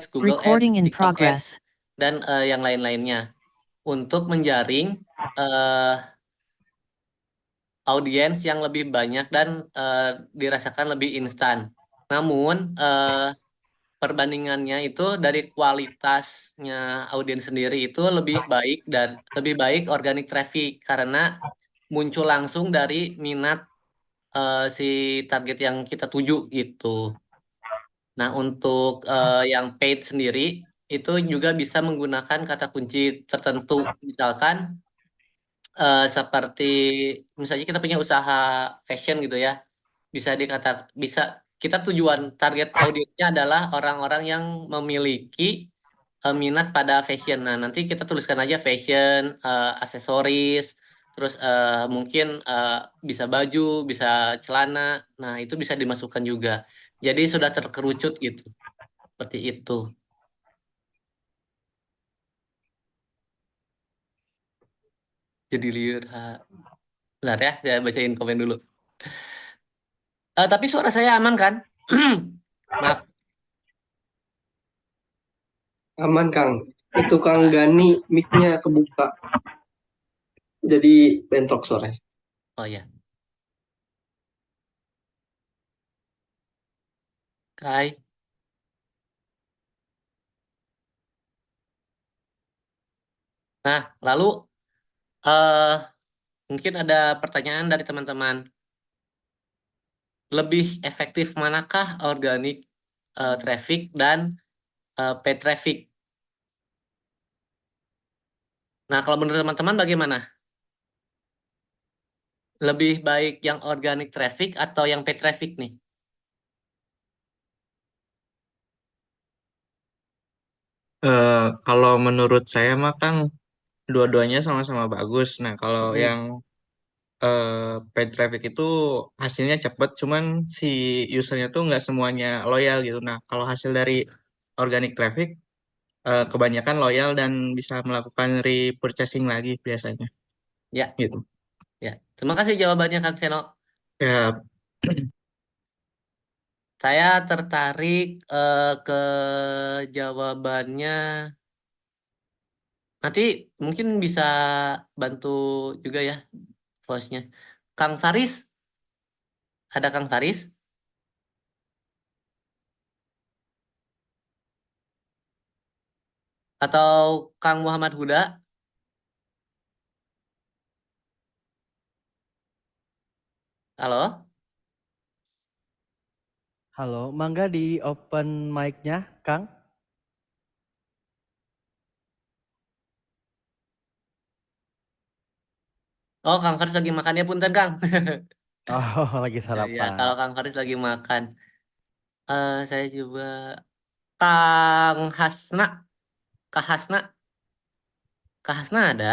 Google Ads, Recording in TikTok Ads, progress. dan yang lain-lainnya untuk menjaring audiens yang lebih banyak dan dirasakan lebih instan. Namun perbandingannya itu dari kualitasnya audiens sendiri itu lebih baik dan lebih baik organic traffic karena muncul langsung dari minat si target yang kita tuju gitu. Nah, untuk yang paid sendiri itu juga bisa menggunakan kata kunci tertentu. Misalkan seperti misalnya kita punya usaha fashion gitu ya. Bisa kita tujuan target audiensnya adalah orang-orang yang memiliki minat pada fashion. Nah, nanti kita tuliskan aja fashion, aksesoris, terus mungkin bisa baju, bisa celana. Nah, itu bisa dimasukkan juga. Jadi sudah terkerucut gitu. Seperti itu. Jadi liur. Bentar ya, saya bacain komen dulu. Tapi suara saya aman kan? Maaf. Aman Kang. Itu Kang Gani mic-nya kebuka. Jadi bentrok suaranya. Oh ya, Kai. Nah, lalu eh mungkin ada pertanyaan dari teman-teman. Lebih efektif manakah organic traffic dan paid traffic? Nah, kalau menurut teman-teman bagaimana? Lebih baik yang organic traffic atau yang paid traffic nih? Kalau menurut saya mah Kang dua-duanya sama-sama bagus. Nah, kalau Mm-mm. yang paid traffic itu hasilnya cepat, cuman si usernya tuh nggak semuanya loyal gitu. Nah, kalau hasil dari organic traffic kebanyakan loyal dan bisa melakukan repurchasing lagi biasanya Ya, gitu. ya. Terima kasih jawabannya Kang Seno. Ya, Saya tertarik ke jawabannya. Nanti mungkin bisa bantu juga ya voice-nya. Kang Faris, ada Kang Faris? Atau Kang Muhammad Huda? Halo? Halo, mangga di open mic-nya, Kang. Oh, Kang Faris lagi makannya punten, Kang. Oh, lagi Ya, kalau sarapan. Kang Faris lagi makan. Saya juga Kang Hasna, Kak Hasna, Kak Hasna ada.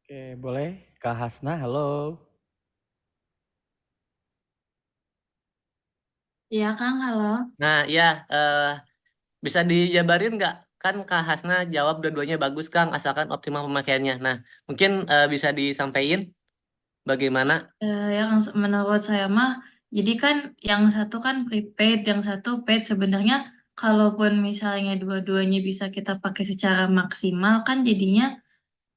Oke, boleh. Kak Hasna, halo. Iya Kang, halo. Nah, ya bisa dijabarin nggak? Kan Kak Hasna jawab dua-duanya bagus, Kang, asalkan optimal pemakaiannya. Nah, mungkin bisa disampaikan bagaimana? Yang menurut saya mah, jadi kan yang satu kan prepaid, yang satu paid. Sebenarnya kalaupun misalnya dua-duanya bisa kita pakai secara maksimal, kan jadinya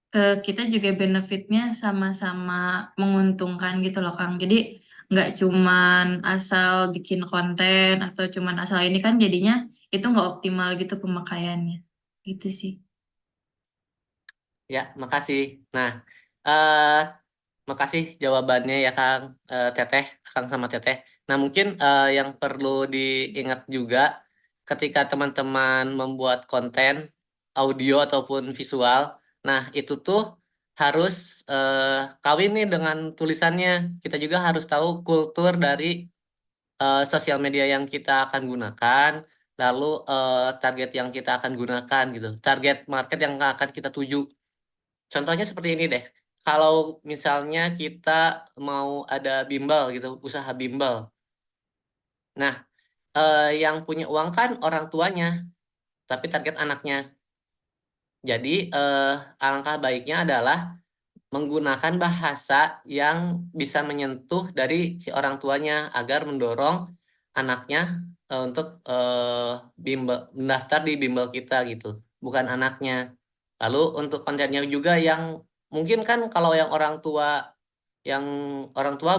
ke kita juga benefitnya sama-sama menguntungkan gitu loh Kang. Jadi nggak cuman asal bikin konten atau cuman asal ini kan jadinya itu nggak optimal gitu pemakaiannya. Gitu sih. Ya, makasih. Nah, eh makasih jawabannya ya Kang Teteh, Kang sama Teteh. Nah mungkin yang perlu diingat juga ketika teman-teman membuat konten audio ataupun visual, nah itu tuh harus eh, kawin nih dengan tulisannya. Kita juga harus tahu kultur dari sosial media yang kita akan gunakan, lalu target yang kita akan gunakan gitu, target market yang akan kita tuju. Contohnya seperti ini deh. Kalau misalnya kita mau ada bimbel gitu, usaha bimbel. Nah, yang punya uang kan orang tuanya, tapi target anaknya. Jadi, alangkah baiknya adalah menggunakan bahasa yang bisa menyentuh dari si orang tuanya agar mendorong anaknya untuk bimbel mendaftar di bimbel kita gitu, bukan anaknya. Lalu untuk kontennya juga yang mungkin kan kalau yang orang tua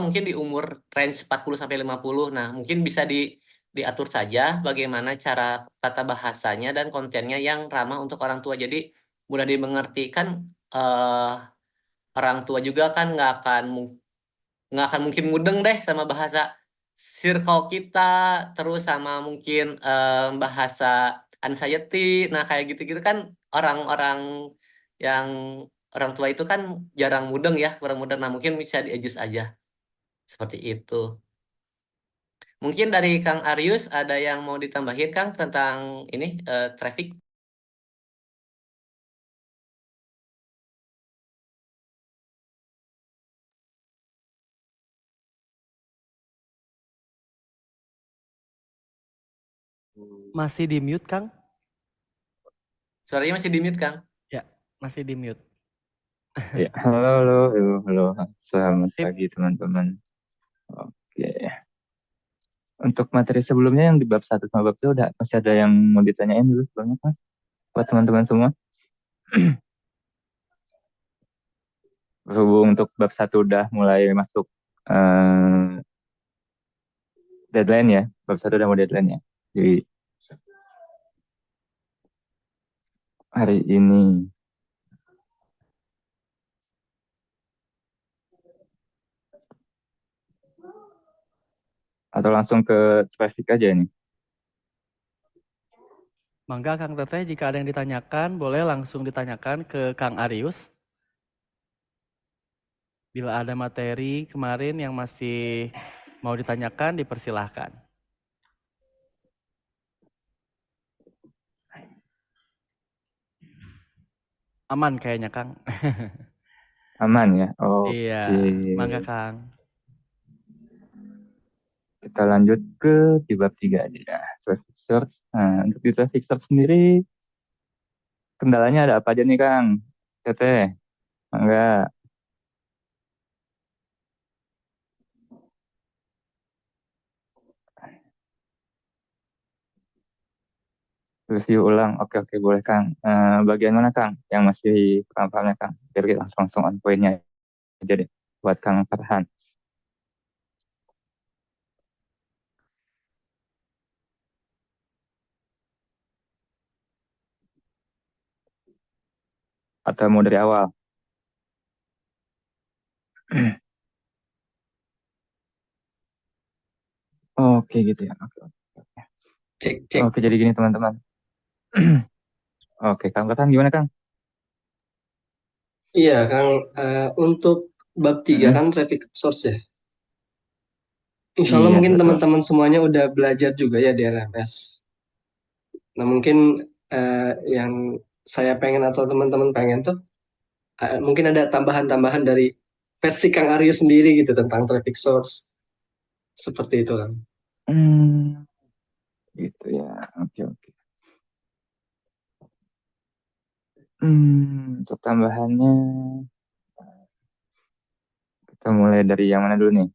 mungkin di umur range 40 sampai 50. Nah, mungkin bisa diatur saja bagaimana cara tata bahasanya dan kontennya yang ramah untuk orang tua. Jadi mudah dimengerti kan orang tua juga kan nggak akan mungkin mudeng deh sama bahasa circle kita, terus sama mungkin bahasa anxiety. Nah, kayak gitu-gitu kan orang-orang yang orang tua itu kan jarang mudeng ya, kurang mudeng. Nah, mungkin bisa di-adjust aja seperti itu. Mungkin dari Kang Arius ada yang mau ditambahin Kang tentang ini traffic. Masih di mute, Kang? Suaranya masih di mute Kang. Ya, masih di mute. Ya, halo, halo, halo, halo. Selamat Sip. pagi teman-teman. Oke. Untuk materi sebelumnya yang di bab 1 sama bab 2 udah masih ada yang mau ditanyain dulu sebelumnya, Mas? Buat teman-teman semua. Berhubung untuk bab 1 udah mulai masuk deadline ya. Bab 1 udah mau deadline ya. Jadi hari ini atau langsung ke traffic aja nih. Mangga Kang Teteh, jika ada yang ditanyakan, boleh langsung ditanyakan ke Kang Arius. Bila ada materi kemarin yang masih mau ditanyakan, dipersilahkan. Aman kayaknya, Kang. Aman ya? Iya, mangga Oke. Kang. Kita lanjut ke di bab 3 aja ya. Traffic search. Nah, untuk di traffic search sendiri kendalanya ada apa aja nih, Kang? Teteh, enggak. Review ulang. Oke, oke, boleh, Kang. Bagian mana, Kang? Yang masih paham-pahamnya, Kang? Biar kita langsung on point-nya aja deh. Buat Kang Farhan. Atau mau dari awal? Oke, gitu ya. Oke, oke, oke. Cek, cek. Oke, jadi gini, teman-teman. Oke, Kang Farhan gimana, Kang? Iya, Kang. Untuk bab 3 Hmm, kan traffic source ya. Insya Allah iya, mungkin betul. teman-teman semuanya udah belajar juga ya di RMS. Nah, mungkin yang saya pengen atau teman-teman pengen tuh mungkin ada tambahan-tambahan dari versi Kang Aryo sendiri gitu tentang traffic source. Seperti itu kan. Hmm, gitu ya. Oke, oke. Untuk tambahannya, kita mulai dari yang mana dulu nih?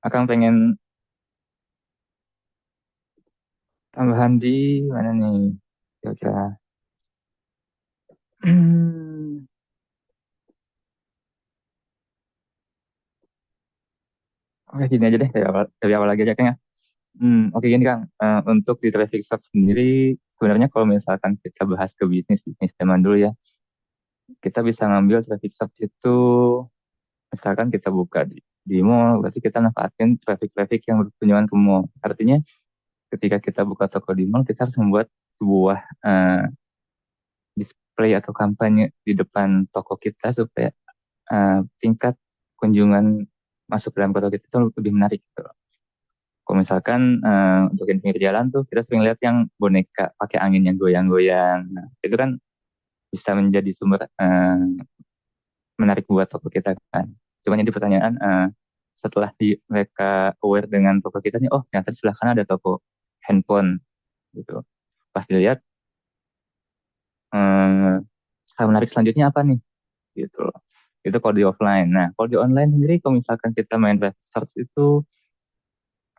Akang pengen tambahan di mana nih? Kira-kira. Hmm, Oke, gini aja deh, dari awal lagi aja, Kang ya. Oke, gini, Kang. Untuk di traffic search sendiri, sebenarnya kalau misalkan kita bahas ke bisnis zaman dulu ya, kita bisa ngambil traffic search itu, misalkan kita buka di mall, berarti kita manfaatin traffic-traffic yang berkunjungan ke mall. Artinya, ketika kita buka toko di mall, kita harus membuat sebuah display atau kampanye di depan toko kita supaya tingkat kunjungan masuk dalam kota kita itu lebih menarik gitu. Kalau misalkan untuk yang pinggir jalan tuh kita sering lihat yang boneka pakai angin yang goyang-goyang. Nah, itu kan bisa menjadi sumber menarik buat toko kita kan. Cuma jadi pertanyaan setelah mereka aware dengan toko kita nih, oh ternyata di sebelah kanan ada toko handphone gitu. Pas dilihat hal menarik selanjutnya apa nih gitu. Itu kalau di offline. Nah, kalau di online sendiri kalau misalkan kita main research itu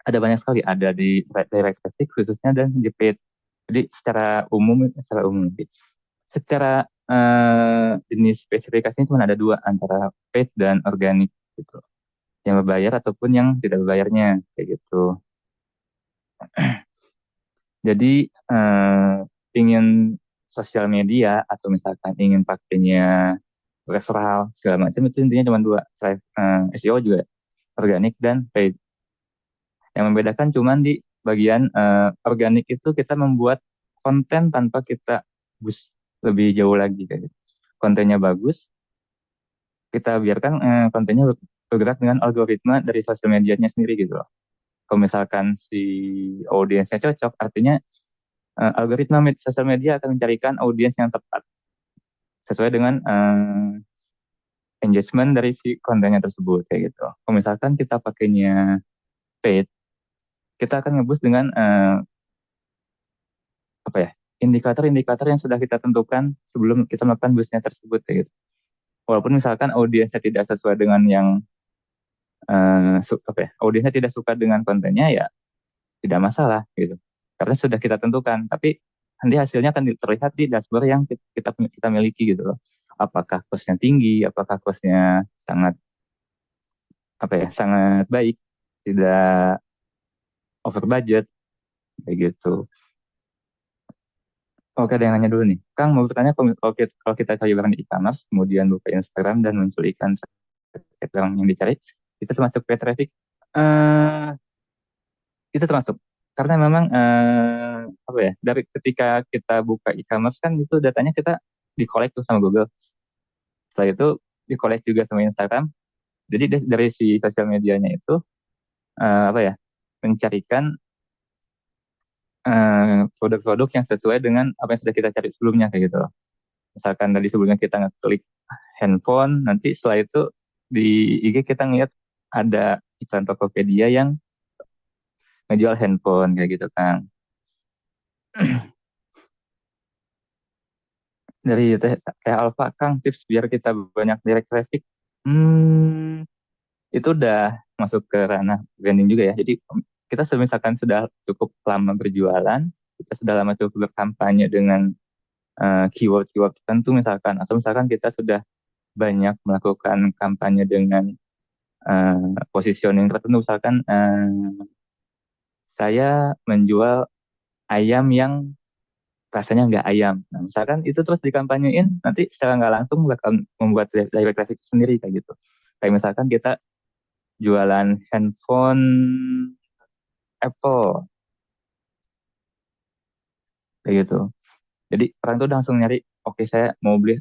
ada banyak sekali, ada di direct traffic khususnya dan di paid. Jadi secara umum, secara jenis spesifikasinya cuma ada dua, antara paid dan organik gitu. Yang berbayar ataupun yang tidak berbayarnya kayak gitu. Jadi ingin sosial media atau misalkan ingin pakainya referral segala macam itu intinya cuma dua, SEO juga organik dan paid. Yang membedakan cuma di bagian organik itu kita membuat konten tanpa kita boost lebih jauh lagi kayak gitu. Kontennya bagus, kita biarkan kontennya bergerak dengan algoritma dari sosial medianya sendiri gitu loh. Kalau misalkan si audiensnya cocok, artinya algoritma sosial media akan mencarikan audiens yang tepat sesuai dengan engagement dari si kontennya tersebut kayak gitu. Kalau misalkan kita pakainya paid, kita akan ngeboost dengan apa ya, indikator-indikator yang sudah kita tentukan sebelum kita melakukan boostnya tersebut kayak gitu. Walaupun misalkan audiensnya tidak sesuai dengan yang apa ya, audiensnya tidak suka dengan kontennya, ya tidak masalah gitu, karena sudah kita tentukan. Tapi nanti hasilnya akan terlihat di dashboard yang kita miliki gitu loh. Apakah costnya tinggi, apakah costnya sangat apa ya, sangat baik, tidak over budget kayak gitu. Oke, ada yang nanya dulu nih. Kang, mau bertanya, kalau kita cari barang di e-commerce, kemudian buka Instagram dan muncul iklan terkait barang yang dicari, itu termasuk paid traffic? Eh, itu termasuk. Karena memang apa ya, dari ketika kita buka e-commerce kan itu datanya kita di-collect tuh sama Google. Setelah itu di-collect juga sama Instagram. Jadi dari si sosial medianya itu apa ya, mencarikan produk-produk yang sesuai dengan apa yang sudah kita cari sebelumnya kayak gitu loh. Misalkan tadi sebelumnya kita ngeklik handphone, nanti setelah itu di IG kita ngeliat ada iklan Tokopedia yang ngejual handphone kayak gitu kan. Dari Teh Alfa, Kang, tips biar kita banyak direct traffic. Hmm, itu udah masuk ke ranah branding juga ya. Jadi kita misalkan sudah cukup lama berjualan, kita sudah lama cukup berkampanye dengan keyword-keyword tertentu misalkan, atau misalkan kita sudah banyak melakukan kampanye dengan positioning tertentu, misalkan saya menjual ayam yang rasanya nggak ayam. Nah, misalkan itu terus dikampanyein, nanti secara nggak langsung bakal membuat direct traffic sendiri kayak gitu. Kayak misalkan kita jualan handphone Apple kayak gitu. Jadi orang tuh langsung nyari, oke, saya mau beli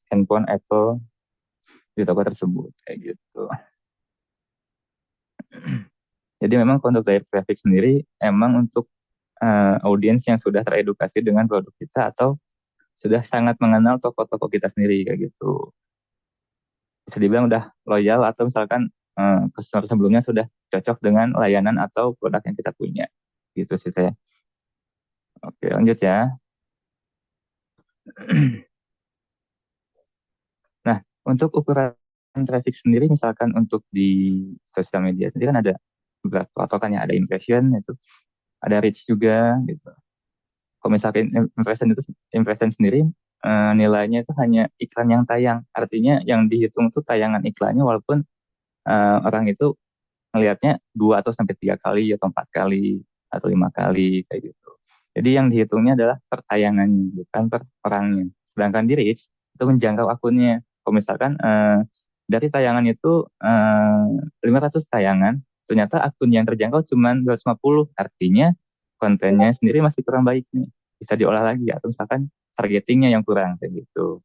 handphone Apple di toko tersebut kayak gitu. Jadi memang untuk direct traffic sendiri emang untuk audiens yang sudah teredukasi dengan produk kita atau sudah sangat mengenal toko-toko kita sendiri kayak gitu. Bisa dibilang udah loyal atau misalkan customer sebelumnya sudah cocok dengan layanan atau produk yang kita punya. Gitu sih saya. Oke, lanjut ya. Nah, untuk ukuran traffic sendiri, misalkan untuk di sosial media sendiri kan ada beberapa patokannya, ada impression, itu ada reach juga gitu. Kalau misalkan impression sendiri nilainya itu hanya iklan yang tayang, artinya yang dihitung itu tayangan iklannya, walaupun orang itu ngelihatnya 2 atau sampai 3 kali atau 4 kali atau 5 kali kayak gitu. Jadi yang dihitungnya adalah per tayangannya, bukan per orangnya. Sedangkan di reach itu menjangkau akunnya. Kalau misalkan dari tayangan itu 500 tayangan, ternyata akun yang terjangkau cuma 250, artinya kontennya sendiri masih kurang baik nih. Bisa diolah lagi, atau misalkan targetingnya yang kurang kayak gitu.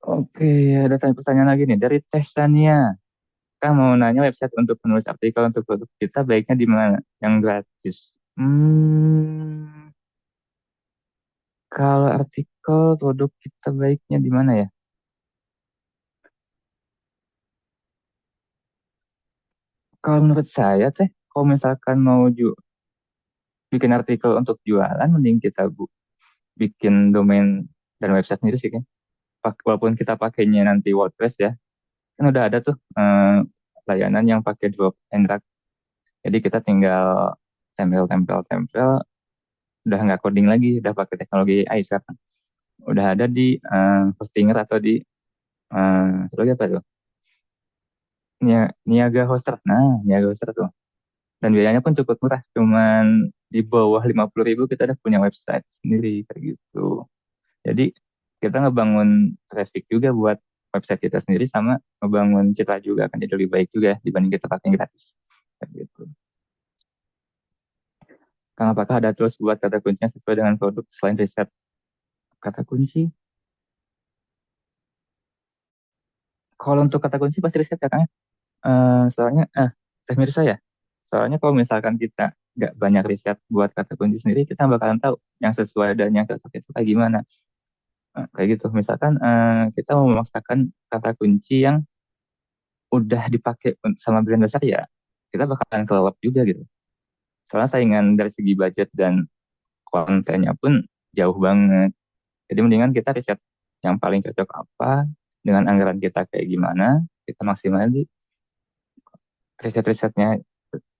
Oke, ada pertanyaan lagi nih dari Tesania. Kang mau nanya, website untuk penulis artikel untuk produk kita baiknya di mana? Yang gratis. Kalau artikel produk kita baiknya di mana ya? Kalau menurut saya teh, kalau misalkan mau bikin artikel untuk jualan, mending kita bikin domain dan website sendiri sih kan. Walaupun kita pakainya nanti WordPress ya, kan udah ada tuh layanan yang pakai drop and drag. Jadi kita tinggal tempel, udah nggak coding lagi, udah pakai teknologi AI sekarang. Udah ada di Hostinger atau di lagi apa tuh? Niaga Hoster. Nah, Niaga Hoster tuh. Dan biayanya pun cukup murah, cuman di bawah 50.000 kita udah punya website sendiri kayak gitu. Jadi kita ngebangun traffic juga buat website kita sendiri sama ngebangun citra juga akan jadi lebih baik juga dibanding kita pakai yang gratis. Kayak gitu. Kang, apakah ada tools buat kata kuncinya sesuai dengan produk selain riset kata kunci? Kalau untuk kata kunci pasti riset ya, Kang. Soalnya, Mirsa ya. Soalnya kalau misalkan kita nggak banyak riset buat kata kunci sendiri, kita bakalan tahu yang sesuai dan yang cocok itu kayak gimana. Kayak gitu. Misalkan kita mau memaksakan kata kunci yang udah dipakai sama brand besar ya, kita bakalan kelewat juga gitu. Soalnya saingan dari segi budget dan kontennya pun jauh banget. Jadi mendingan kita riset yang paling cocok apa, dengan anggaran kita kayak gimana, kita maksimal di riset-risetnya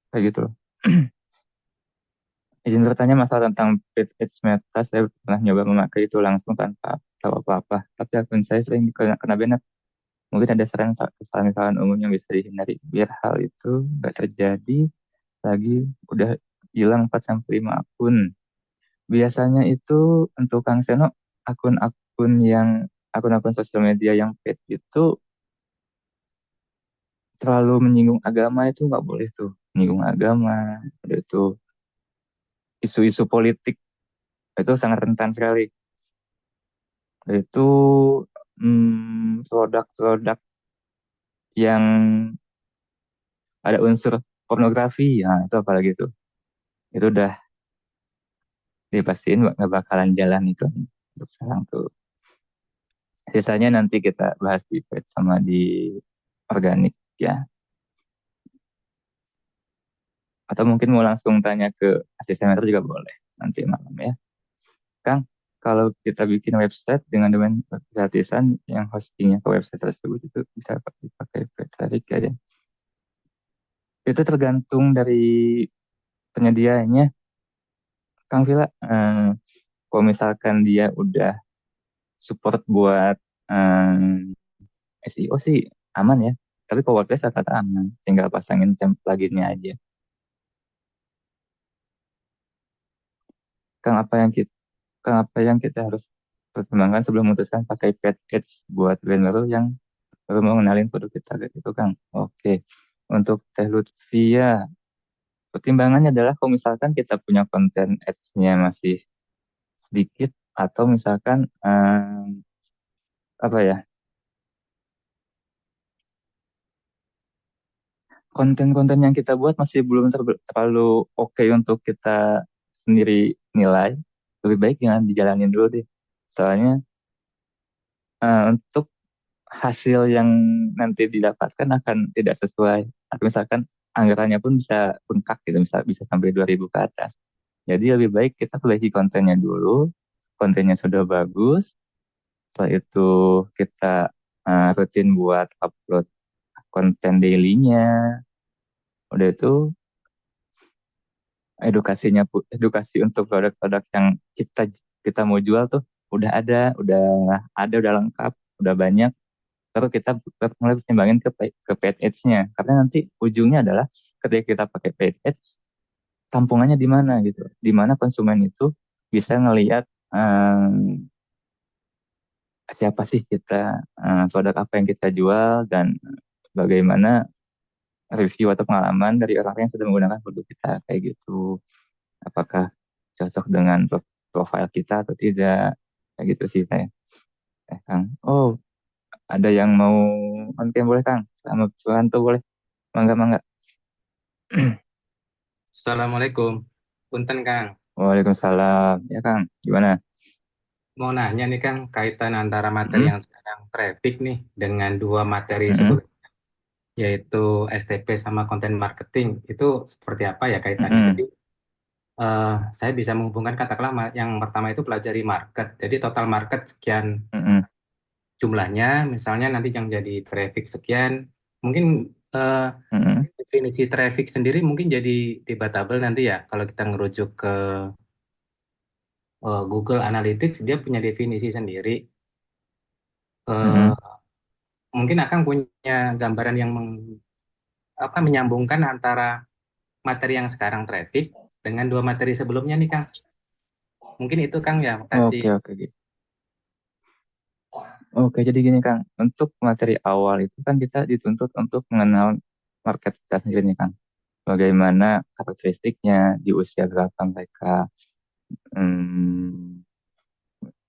kayak gitu loh. Izin bertanya masalah tentang paid ads Meta, saya pernah nyoba memakai itu langsung tanpa tahu apa-apa. Tapi akun saya sering kena banned. Mungkin ada kesalahan-kesalahan umum yang bisa dihindari biar hal itu nggak terjadi lagi. Udah hilang 4-5 akun. Biasanya itu untuk Kang Seno, akun-akun sosial media yang paid itu terlalu menyinggung agama itu nggak boleh tuh. Menyinggung agama, itu isu-isu politik itu sangat rentan sekali. Itu produk-produk yang ada unsur pornografi, ya itu apalagi itu udah dipastiin nggak bakalan jalan itu sekarang tuh. Sisanya nanti kita bahas di page sama di organik ya. Atau mungkin mau langsung tanya ke asisten mentor juga boleh nanti malam ya. Kang, kalau kita bikin website dengan domain gratisan yang hostingnya ke website tersebut itu bisa dipakai Petrik ya. Itu tergantung dari penyediaannya. Kang Vila, kalau misalkan dia udah support buat SEO sih aman ya. Tapi kalau WordPress rata-rata aman, tinggal pasangin pluginnya aja. Kang, apa yang kita harus pertimbangkan sebelum memutuskan pakai paid ads buat brand baru yang baru mau kenalin produk kita gitu, Kang? Oke. Untuk Teh Lutfia, pertimbangannya adalah kalau misalkan kita punya konten ads-nya masih sedikit atau misalkan apa ya, konten-konten yang kita buat masih belum terlalu oke untuk kita sendiri nilai, lebih baik jangan dijalanin dulu deh. Soalnya untuk hasil yang nanti didapatkan akan tidak sesuai. Atau misalkan anggarannya pun bisa bengkak gitu, bisa sampai 2.000 ke atas. Jadi lebih baik kita perbaiki kontennya dulu, kontennya sudah bagus, setelah itu kita rutin buat upload konten daily-nya. Udah itu edukasi untuk produk-produk yang kita mau jual tuh udah lengkap, udah banyak. Terus kita mulai pertimbangin ke paid ads-nya, karena nanti ujungnya adalah ketika kita pakai paid ads, tampungannya di mana gitu, di mana konsumen itu bisa ngelihat siapa sih kita, produk apa yang kita jual, dan bagaimana review atau pengalaman dari orang yang sudah menggunakan produk kita kayak gitu. Apakah cocok dengan profile kita atau tidak, kayak gitu sih saya. Kang. Oh, ada yang mau konten boleh Kang? Sama tuh boleh. Mangga. Assalamualaikum. Punten Kang, Waalaikumsalam. Ya Kang, gimana? mau nanya nih Kang, kaitan antara materi Mm-mm, yang sekarang traffic nih dengan dua materi mm-mm, sebelumnya, yaitu STP sama konten marketing, itu seperti apa ya kaitannya? Jadi mm-mm, saya bisa menghubungkan katakanlah yang pertama itu pelajari market, jadi total market sekian mm-mm, jumlahnya, misalnya nanti yang jadi traffic sekian, mungkin Eh, Mm-mm. definisi traffic sendiri mungkin jadi debatable nanti ya. Kalau kita ngerujuk ke Google Analytics, dia punya definisi sendiri. Mm-mm. Eh, mungkin akan punya gambaran yang menyambungkan antara materi yang sekarang traffic dengan dua materi sebelumnya nih Kang. Mungkin itu Kang ya, Oke, makasih. oke, gitu. Oke, jadi gini Kang, untuk materi awal itu kan kita dituntut untuk mengenal market kita sendiri nih Kang. Bagaimana karakteristiknya, di usia berapa mereka, hmm,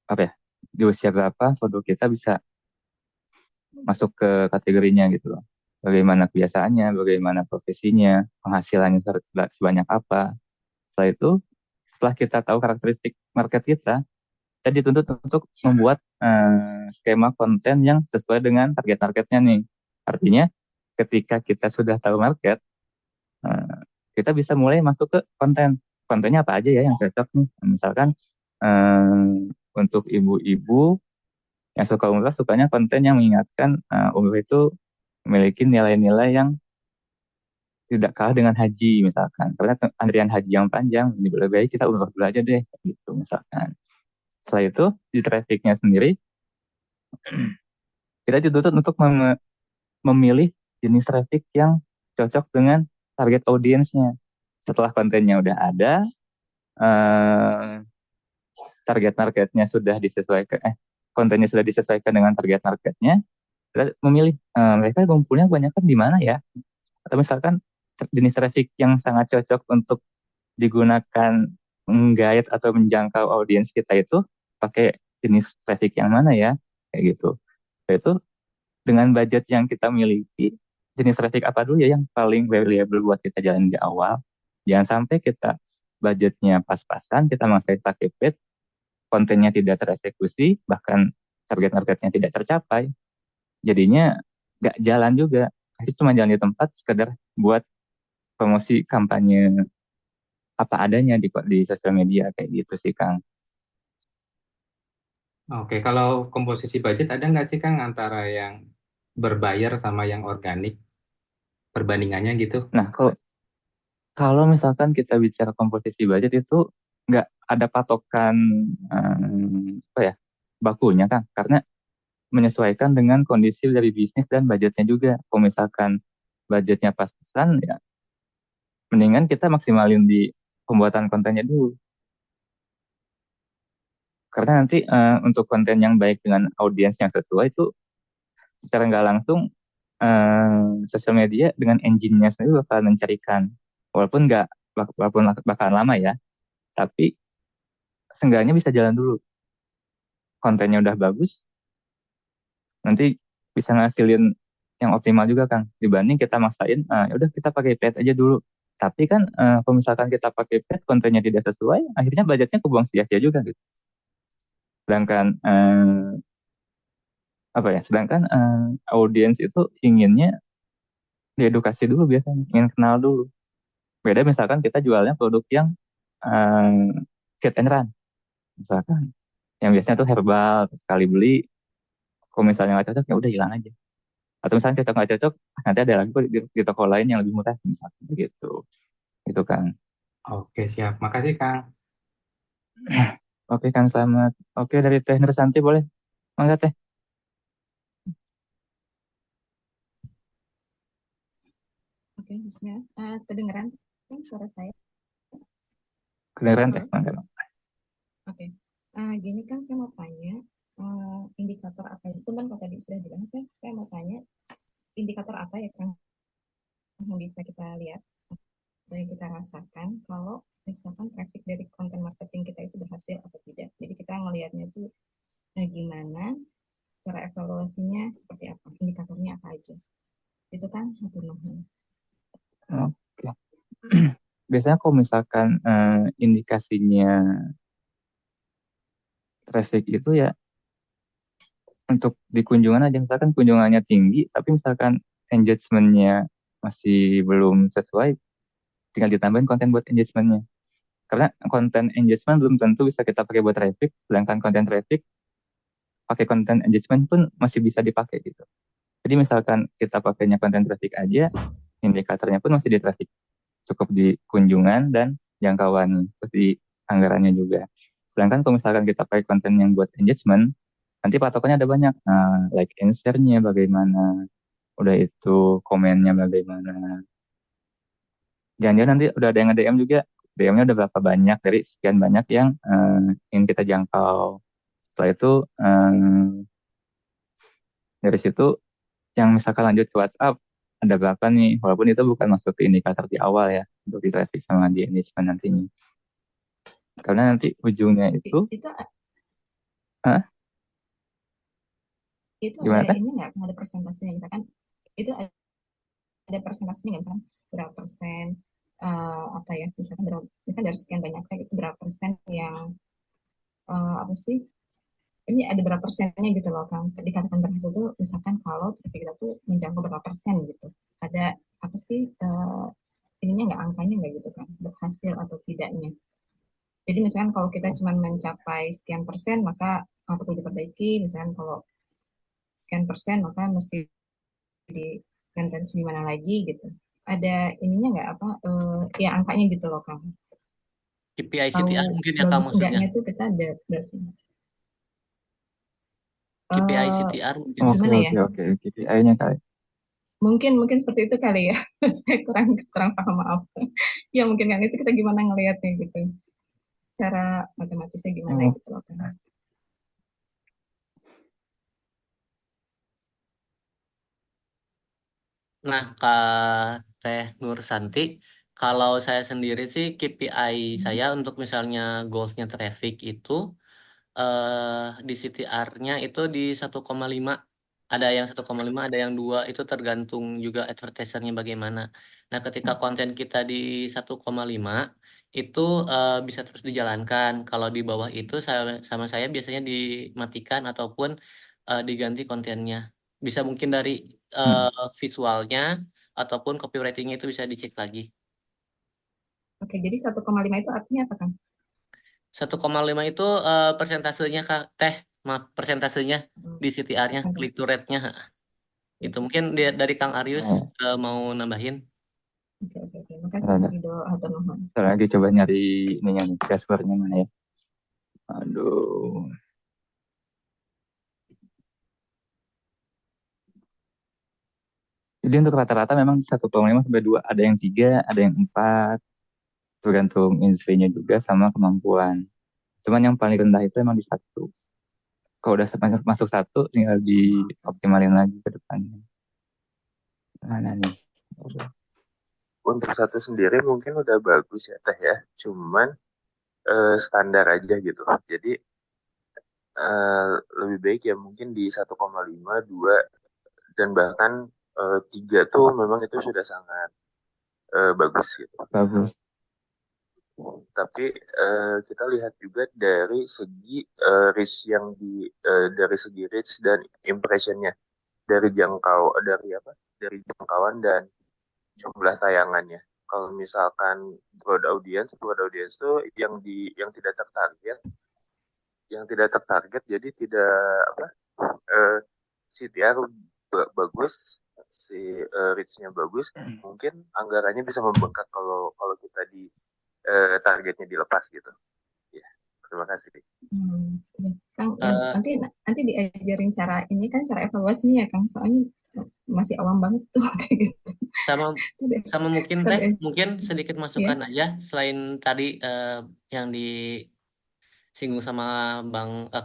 apa ya, di usia berapa produk kita bisa masuk ke kategorinya gitu loh. Bagaimana kebiasaannya, bagaimana profesinya, penghasilannya sebanyak apa. Setelah itu, setelah kita tahu karakteristik market kita dituntut untuk membuat skema konten yang sesuai dengan target marketnya nih. Artinya, ketika kita sudah tahu market, eh, kita bisa mulai masuk ke konten. Kontennya apa aja ya yang cocok nih. Misalkan untuk ibu-ibu yang suka umroh, sukanya konten yang mengingatkan umroh itu memiliki nilai-nilai yang tidak kalah dengan haji misalkan. Karena antrian haji yang panjang, lebih baik kita umroh dulu aja deh, gitu misalkan. Setelah itu, di trafficnya sendiri, kita dituntut untuk memilih jenis traffic yang cocok dengan target audiensnya. Setelah kontennya udah ada, eh, target marketnya sudah disesuaikan, kontennya sudah disesuaikan dengan target marketnya, kita memilih mereka ngumpulnya kebanyakan di mana ya? Atau misalkan jenis traffic yang sangat cocok untuk digunakan menggait atau menjangkau audiens kita itu pakai jenis traffic yang mana ya? Kayak gitu. Itu dengan budget yang kita miliki, jenis traffic apa dulu ya yang paling valuable buat kita jalan di awal. Jangan sampai kita budgetnya pas-pasan, kita pakai paid, kontennya tidak tereksekusi, bahkan target marketnya tidak tercapai. Jadinya nggak jalan juga. Itu cuma jalan di tempat sekedar buat promosi kampanye apa adanya di sosial media kayak gitu sih Kang. Oke, kalau komposisi budget ada nggak sih Kang antara yang berbayar sama yang organik, perbandingannya gitu? Nah, kalau misalkan kita bicara komposisi budget itu nggak ada patokan apa ya bakunya kan, karena menyesuaikan dengan kondisi dari bisnis dan budgetnya juga. Kalau misalkan budgetnya pas-pasan, ya mendingan kita maksimalin di pembuatan kontennya dulu. Karena nanti untuk konten yang baik dengan audiens yang sesuai itu secara nggak langsung sosial media dengan engine-nya sendiri bakal mencarikan. Walaupun bakalan lama ya, tapi seenggaknya bisa jalan dulu. Kontennya udah bagus, nanti bisa ngasilin yang optimal juga Kang. Dibanding kita maksain, ya udah kita pakai paid aja dulu. Tapi kan kalau misalkan kita pakai paid, kontennya tidak sesuai, akhirnya budgetnya kebuang sia-sia juga gitu. Sedangkan apa ya? Sedangkan audiens itu inginnya diedukasi dulu biasanya, ingin kenal dulu. Beda misalkan kita jualnya produk yang hit and run, misalkan. Yang biasanya tuh herbal, sekali beli, kalau misalnya nggak cocok ya udah hilang aja. Atau misalnya cocok nggak cocok, nanti ada lagi kok di toko lain yang lebih murah, misalkan begitu. Itu kan. Oke, siap. Makasih Kang. Oke kan, selamat. Oke, dari Teh Nursanti boleh? Mangga Teh. Oke, bismillah. Kedengeran kan suara saya? Kedengeran Teh, Halo? mangga. Oke. Gini kan saya mau tanya, indikator apa ya? Punten kalau tadi sudah bilang, saya mau tanya indikator apa ya Kang yang bisa kita lihat atau yang kita rasakan kalau misalkan traffic dari konten marketing kita itu berhasil atau tidak. Jadi kita ngelihatnya itu gimana, cara evaluasinya seperti apa, indikatornya apa aja. Itu kan satu nuhun. Oke. Biasanya kalau misalkan indikasinya traffic itu ya untuk di kunjungan aja, misalkan kunjungannya tinggi, tapi misalkan engagementnya masih belum sesuai, tinggal ditambahin konten buat engagementnya. Karena konten engagement belum tentu bisa kita pakai buat traffic, sedangkan konten traffic pakai konten engagement pun masih bisa dipakai gitu. Jadi misalkan kita pakainya konten traffic aja, indikatornya pun masih di traffic, cukup di kunjungan dan jangkauan, terus di anggarannya juga. Sedangkan kalau misalkan kita pakai konten yang buat engagement, nanti patokannya ada banyak. Nah, like and share-nya bagaimana, udah itu komennya bagaimana. Jangan-jangan nanti udah ada yang nge-DM juga, DM-nya udah berapa banyak dari sekian banyak yang ingin kita jangkau. Setelah itu dari situ yang misalkan lanjut ke WhatsApp ada berapa nih, walaupun itu bukan masuk ke indikator di awal ya untuk di traffic sama di engagement nantinya. Karena nanti ujungnya itu Itu Hah? itu Gimana ada teh? ini nggak? Ada persentasenya misalkan itu ada persentasenya nggak, misalkan berapa persen apa ya, misalkan berapa, misalkan dari sekian banyak tag itu berapa persen yang apa sih, ini ada berapa persennya gitu loh kan, dikatakan berhasil tuh misalkan kalau traffic kita tuh menjangkau berapa persen gitu, ada apa sih ininya nggak, angkanya nggak gitu kan, berhasil atau tidaknya. Jadi misalkan kalau kita cuma mencapai sekian persen maka perlu diperbaiki, misalkan kalau sekian persen maka mesti diganti gimana lagi gitu. Ada ininya nggak, apa ya angkanya gitu loh Kang. KPI Tahu CTR mungkin ya Kang bagus maksudnya. enggaknya tuh kita ada berarti. KPI Eh CTR mungkin Oke, Kang. gimana ya? oke, oke. KPI-nya kali. Mungkin mungkin seperti itu kali ya. Saya kurang kurang paham, maaf. Ya mungkin kan itu kita gimana ngelihatnya gitu. Secara matematisnya gimana Oh, gitu loh Kang. Nah, Kak Teh Nur Santi, kalau saya sendiri sih KPI saya untuk misalnya goalsnya traffic itu di CTR-nya itu di 1,5. Ada yang 1,5, ada yang 2, itu tergantung juga advertisernya bagaimana. Nah, ketika konten kita di 1,5 itu bisa terus dijalankan. Kalau di bawah itu sama saya biasanya dimatikan ataupun diganti kontennya. Bisa mungkin dari hmm. visualnya ataupun copywriting-nya itu bisa dicek lagi. Oke, jadi 1,5 itu artinya apa Kang? 1,5 itu persentasenya Kak Teh, maaf, persentasenya di CTR-nya, click to Persentase. rate-nya. Itu mungkin dari Kang Arius Oh, mau nambahin. Oke, oke, oke. Makasih ada. Rido atau Nuhun. Ntar lagi coba nyari ininya nih, dashboard-nya mana ya. Aduh. Jadi untuk rata-rata memang 1,5 sampai 2, ada yang 3, ada yang 4, tergantung industrinya juga sama kemampuan. Cuman yang paling rendah itu emang di 1. Kalau udah masuk 1, tinggal dioptimalin lagi ke depannya. Mana nih? Untuk 1 sendiri mungkin udah bagus ya Teh ya, cuman standar aja gitu. Jadi lebih baik ya mungkin di 1,5, 2, dan bahkan 3 tuh memang itu sudah sangat bagus gitu. Bagus. Tapi kita lihat juga dari segi reach yang dari segi reach dan impressionnya, dari dari jangkauan dan jumlah tayangannya. Kalau misalkan broad audience tuh yang tidak tertarget, jadi tidak apa CTR bagus, si reach-nya bagus, mungkin anggarannya bisa membengkak kalau kalau kita di targetnya dilepas gitu. Ya, terima kasih. Ya. Kang, Eh, nanti nanti diajarin cara ini kan, cara evaluasinya ya Kang. Soalnya masih awam banget tuh kayak gitu. sama Tadi, sama mungkin Teh, tadi, mungkin sedikit ya. masukan aja selain tadi yang disinggung sama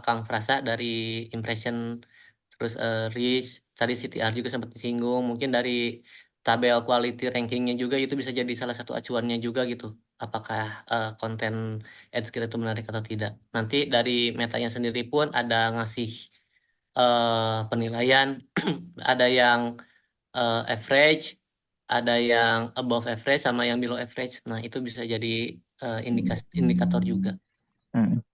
Kang Frasa dari impression terus reach, tadi CTR juga sempat disinggung, mungkin dari tabel quality rankingnya juga itu bisa jadi salah satu acuannya juga gitu. Apakah konten ads kita itu menarik atau tidak. Nanti dari metanya sendiri pun ada ngasih penilaian, ada yang average, ada yang above average sama yang below average. Nah, itu bisa jadi indikator juga. Hmm.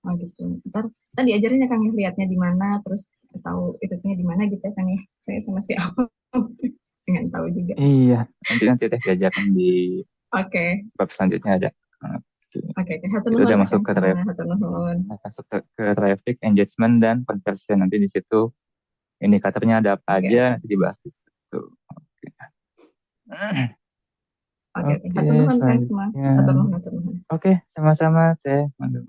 Oh gitu. Ntar diajarin ya Kang ya, lihatnya di mana, terus tahu itunya di mana gitu ya Kang ya. Saya masih awam dengan tahu juga. Iya, nanti Teh diajarin di Oke, bab selanjutnya ada. oke, hatur Itu nuhun udah masuk Kang ke sama hatur nuhun. masuk ke traffic, engagement, dan conversion. Nanti di situ indikatornya ada apa Oke, aja, oke. nanti dibahas di situ. Oke. Oke, oke. Oke, Hatur nuhun Kang semua. selanjutnya. Hatur nuhun, hatur nuhun. Oke, sama-sama Teh. Mantap.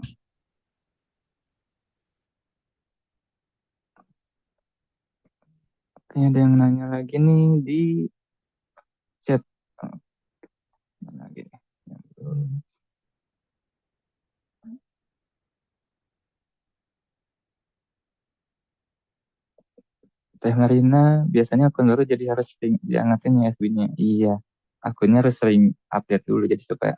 Oke, ada yang nanya lagi nih di chat. Oh, mana lagi nih? Teh Marina, biasanya akun baru jadi harus sering diangetin ya FB-nya. Iya, akunnya harus sering update dulu jadi supaya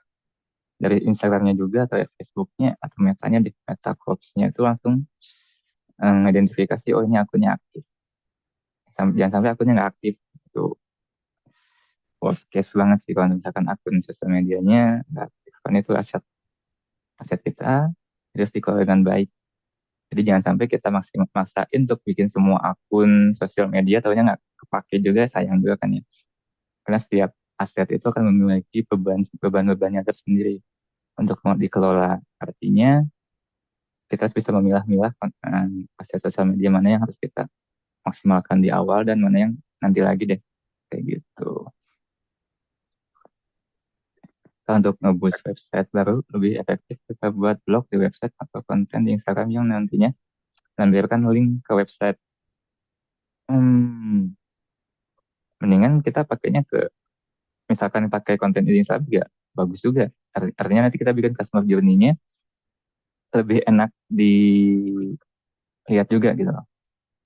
dari Instagramnya juga atau Facebooknya atau metanya di meta quotes-nya itu langsung mengidentifikasi oh ini akunnya aktif. Jangan sampai akunnya nggak aktif. Itu worst case banget sih kalau misalkan akun sosial medianya nggak aktif. Kan itu aset aset kita harus dikelola dengan baik. Jadi jangan sampai kita maksain untuk bikin semua akun sosial media, taunya nggak kepake juga, sayang juga kan ya. Karena setiap aset itu akan memiliki beban-bebannya tersendiri untuk dikelola. Artinya kita harus bisa memilah-milah aset sosial media mana yang harus kita maksimalkan di awal dan mana yang nanti lagi deh. Kayak gitu. Untuk nge-boost website baru lebih efektif kita buat blog di website atau konten di Instagram yang nantinya menampilkan link ke website. Mendingan kita pakainya misalkan pakai konten di Instagram juga bagus juga. Artinya nanti kita bikin customer journey-nya lebih enak dilihat juga gitu loh.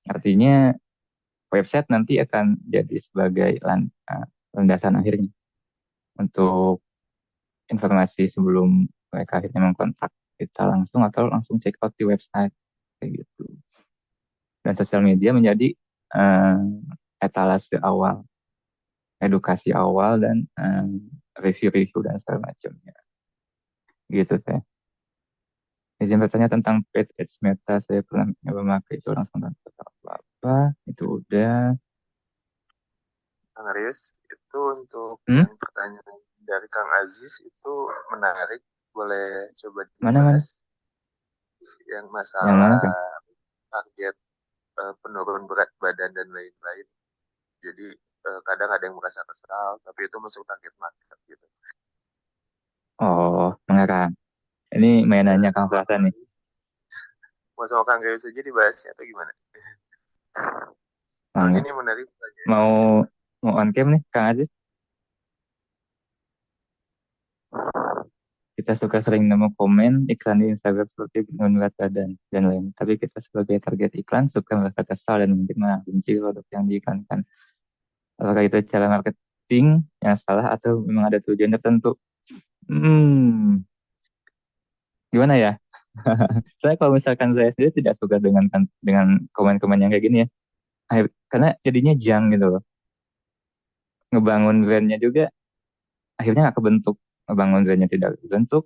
Artinya website nanti akan jadi sebagai landasan akhirnya untuk informasi sebelum mereka akhirnya mengkontak kita langsung atau langsung check out di website kayak gitu. Dan sosial media menjadi etalase awal, edukasi awal dan review-review dan segala macamnya. Gitu teh. Izin bertanya tentang paid ads meta, saya pernah memakai itu langsung tanpa apa-apa. Itu udah. Kang Aris, itu untuk yang pertanyaan dari Kang Aziz itu menarik, boleh coba Mana? dibahas. Yang masalah target penurun berat badan dan lain-lain. Jadi kadang ada yang merasa kesal, tapi itu masuk target market gitu. Oh, mengerang. Ini mainannya Kang Selatan nih. Mau sama Kang Garis aja dibahasnya atau gimana? Ini menarik. Mau on cam nih Kang Aziz? Kita suka sering nemu komen iklan di Instagram seperti penurun berat badan dan lain. Tapi kita sebagai target iklan suka merasa kesal dan mungkin malah benci produk yang diiklankan. Apakah itu cara marketing yang salah atau memang ada tujuan tertentu? Gimana ya? Saya kalau misalkan saya sendiri tidak suka dengan komen-komen yang kayak gini ya. Karena jadinya jang gitu loh. Ngebangun brandnya juga akhirnya nggak kebentuk. Ngebangun brandnya tidak kebentuk.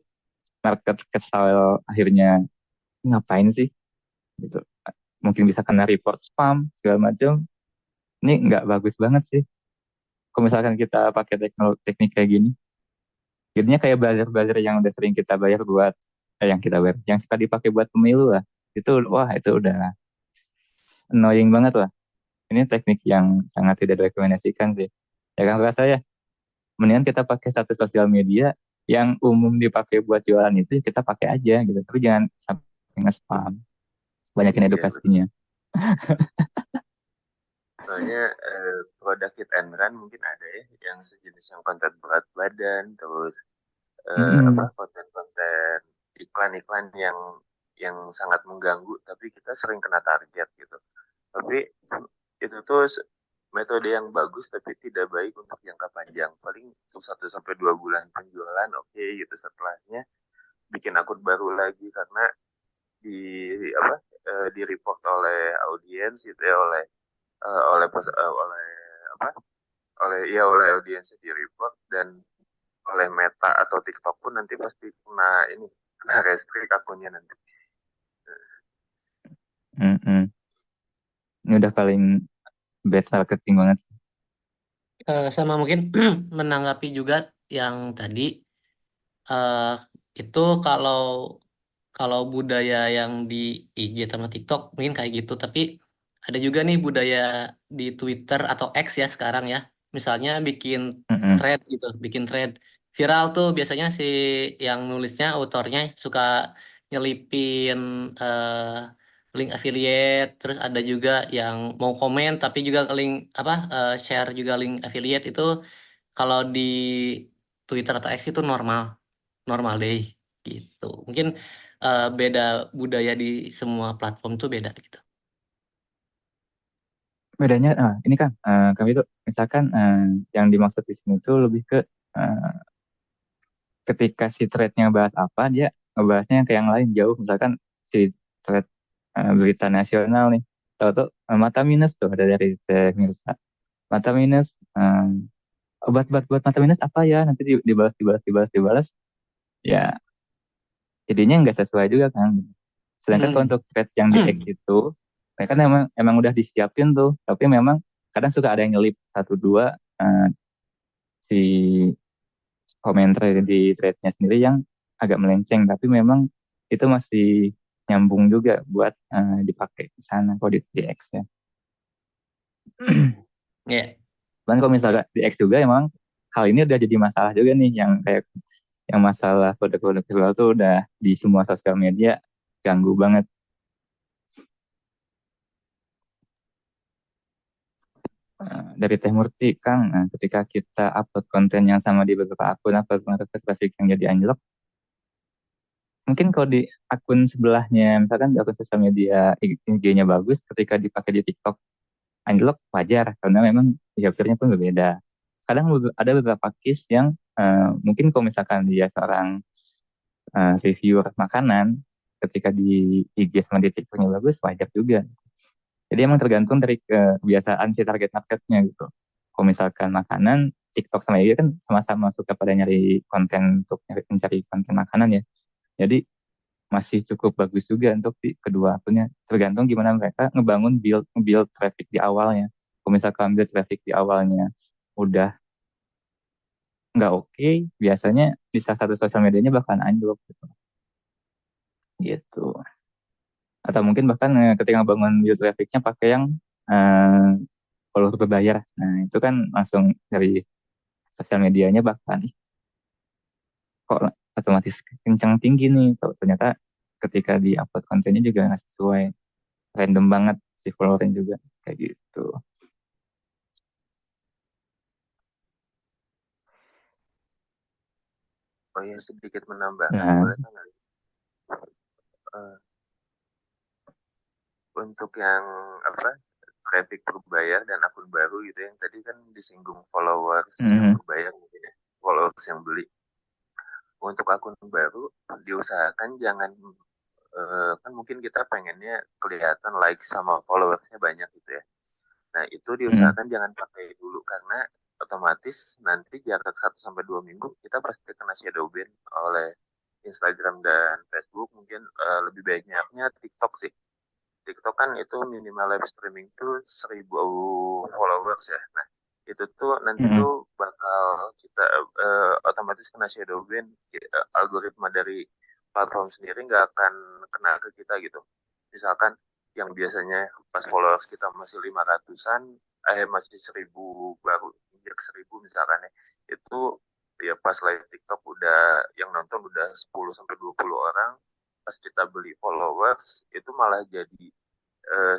Market kesal akhirnya ngapain sih? Gitu. Mungkin bisa kena report spam segala macam. Ini nggak bagus banget sih. Kalau misalkan kita pakai teknik kayak gini, jadinya kayak buzzer-buzzer yang udah sering kita bayar buat yang suka dipakai buat pemilu lah. Wah itu udah annoying banget lah. Ini teknik yang sangat tidak direkomendasikan sih. Ya kan rasa ya. Mendingan kita pakai status sosial media yang umum dipakai buat jualan itu kita pakai aja gitu. Tapi jangan sampai nge-spam. Banyakin edukasinya. Soalnya produk hit and run mungkin ada ya yang sejenis yang konten berat badan, terus konten-konten iklan-iklan yang sangat mengganggu, tapi kita sering kena target gitu. Tapi itu tuh metode yang bagus tapi tidak baik untuk jangka panjang. Paling 1-2 bulan penjualan oke gitu, setelahnya bikin akun baru lagi karena di report oleh audiens gitu ya, oleh audiensnya di report dan oleh Meta atau TikTok pun nanti pasti kena restrict akunnya nanti. Ini udah paling best marketing banget. Sama mungkin menanggapi juga yang tadi itu kalau budaya yang di IG sama TikTok mungkin kayak gitu, tapi ada juga nih budaya di Twitter atau X ya sekarang ya. Misalnya bikin Mm-mm. thread gitu, bikin thread viral tuh biasanya si yang nulisnya, autornya suka nyelipin link affiliate, terus ada juga yang mau komen tapi juga link apa share juga link affiliate itu kalau di Twitter atau X itu normal, normal deh gitu. Mungkin beda budaya di semua platform tuh beda gitu. Bedanya, ini kan kami tuh misalkan yang dimaksud di sini tuh lebih ke eh, ketika si threadnya bahas apa, dia ngebahasnya ke yang lain jauh. Misalkan si thread berita nasional nih, tahu tuh mata minus tuh ada dari Teh Mirsa. Mata minus, obat buat mata minus apa ya? Nanti dibalas. Ya, jadinya nggak sesuai juga kan. Sedangkan kalau Hmm. untuk thread yang di X itu, mereka kan emang udah disiapin tuh, tapi memang kadang suka ada yang nyelip satu dua si komentar di threadnya sendiri yang agak melenceng, tapi memang itu masih nyambung juga buat dipakai di sana kalau di X ya. Ya. Dan kalau misalnya di X juga emang hal ini udah jadi masalah juga nih, yang kayak yang masalah kode-kode visual tuh udah di semua sosial media ganggu banget. Dari Teh Murti, Kang, ketika kita upload konten yang sama di beberapa akun, upload traffic yang jadi anjlok, mungkin kalau di akun sebelahnya, misalkan di akun sosial media IG-nya bagus, ketika dipakai di TikTok anjlok wajar, karena memang behaviornya pun berbeda. Kadang ada beberapa case yang mungkin kalau misalkan dia seorang reviewer makanan, ketika di IG sama di TikToknya bagus, wajar juga. Jadi emang tergantung dari kebiasaan si target marketnya gitu. Kalau misalkan makanan, TikTok sama IG kan sama-sama suka pada nyari konten untuk mencari konten makanan ya. Jadi masih cukup bagus juga untuk di kedua akunnya. Tergantung gimana mereka ngebangun build traffic di awalnya. Kalau misalkan build traffic di awalnya udah nggak oke, biasanya di salah satu sosial medianya bakalan anjlok gitu. Gitu. Atau mungkin bahkan ketika bangun build trafficnya pakai yang eh, follower berbayar. Nah, itu kan langsung dari sosial medianya bahkan kok otomatis kencang tinggi nih. Kalau ternyata ketika di upload kontennya juga nggak sesuai, random banget si followernya juga kayak gitu. Oh ya, sedikit menambahkan Nah, boleh nggak? Eh, untuk yang apa traffic berbayar dan akun baru gitu yang tadi kan disinggung followers yang berbayar mungkin ya, followers yang beli. Untuk akun baru diusahakan jangan kan mungkin kita pengennya kelihatan like sama followersnya banyak gitu ya. Nah itu diusahakan jangan pakai dulu karena otomatis nanti jarak 1 sampai 2 minggu kita pasti kena shadow ban oleh Instagram dan Facebook. Mungkin lebih baiknya TikTok sih. TikTok kan itu minimal live streaming tuh 1.000 followers ya. Nah, itu tuh nanti tuh bakal kita otomatis kena shadow ban. Algoritma dari platform sendiri nggak akan kena ke kita gitu. Misalkan yang biasanya pas followers kita masih 500-an, masih 1.000 baru, injak 1.000 misalkan ya, itu ya pas live TikTok udah yang nonton udah 10 sampai 20 orang, pas kita beli followers itu malah jadi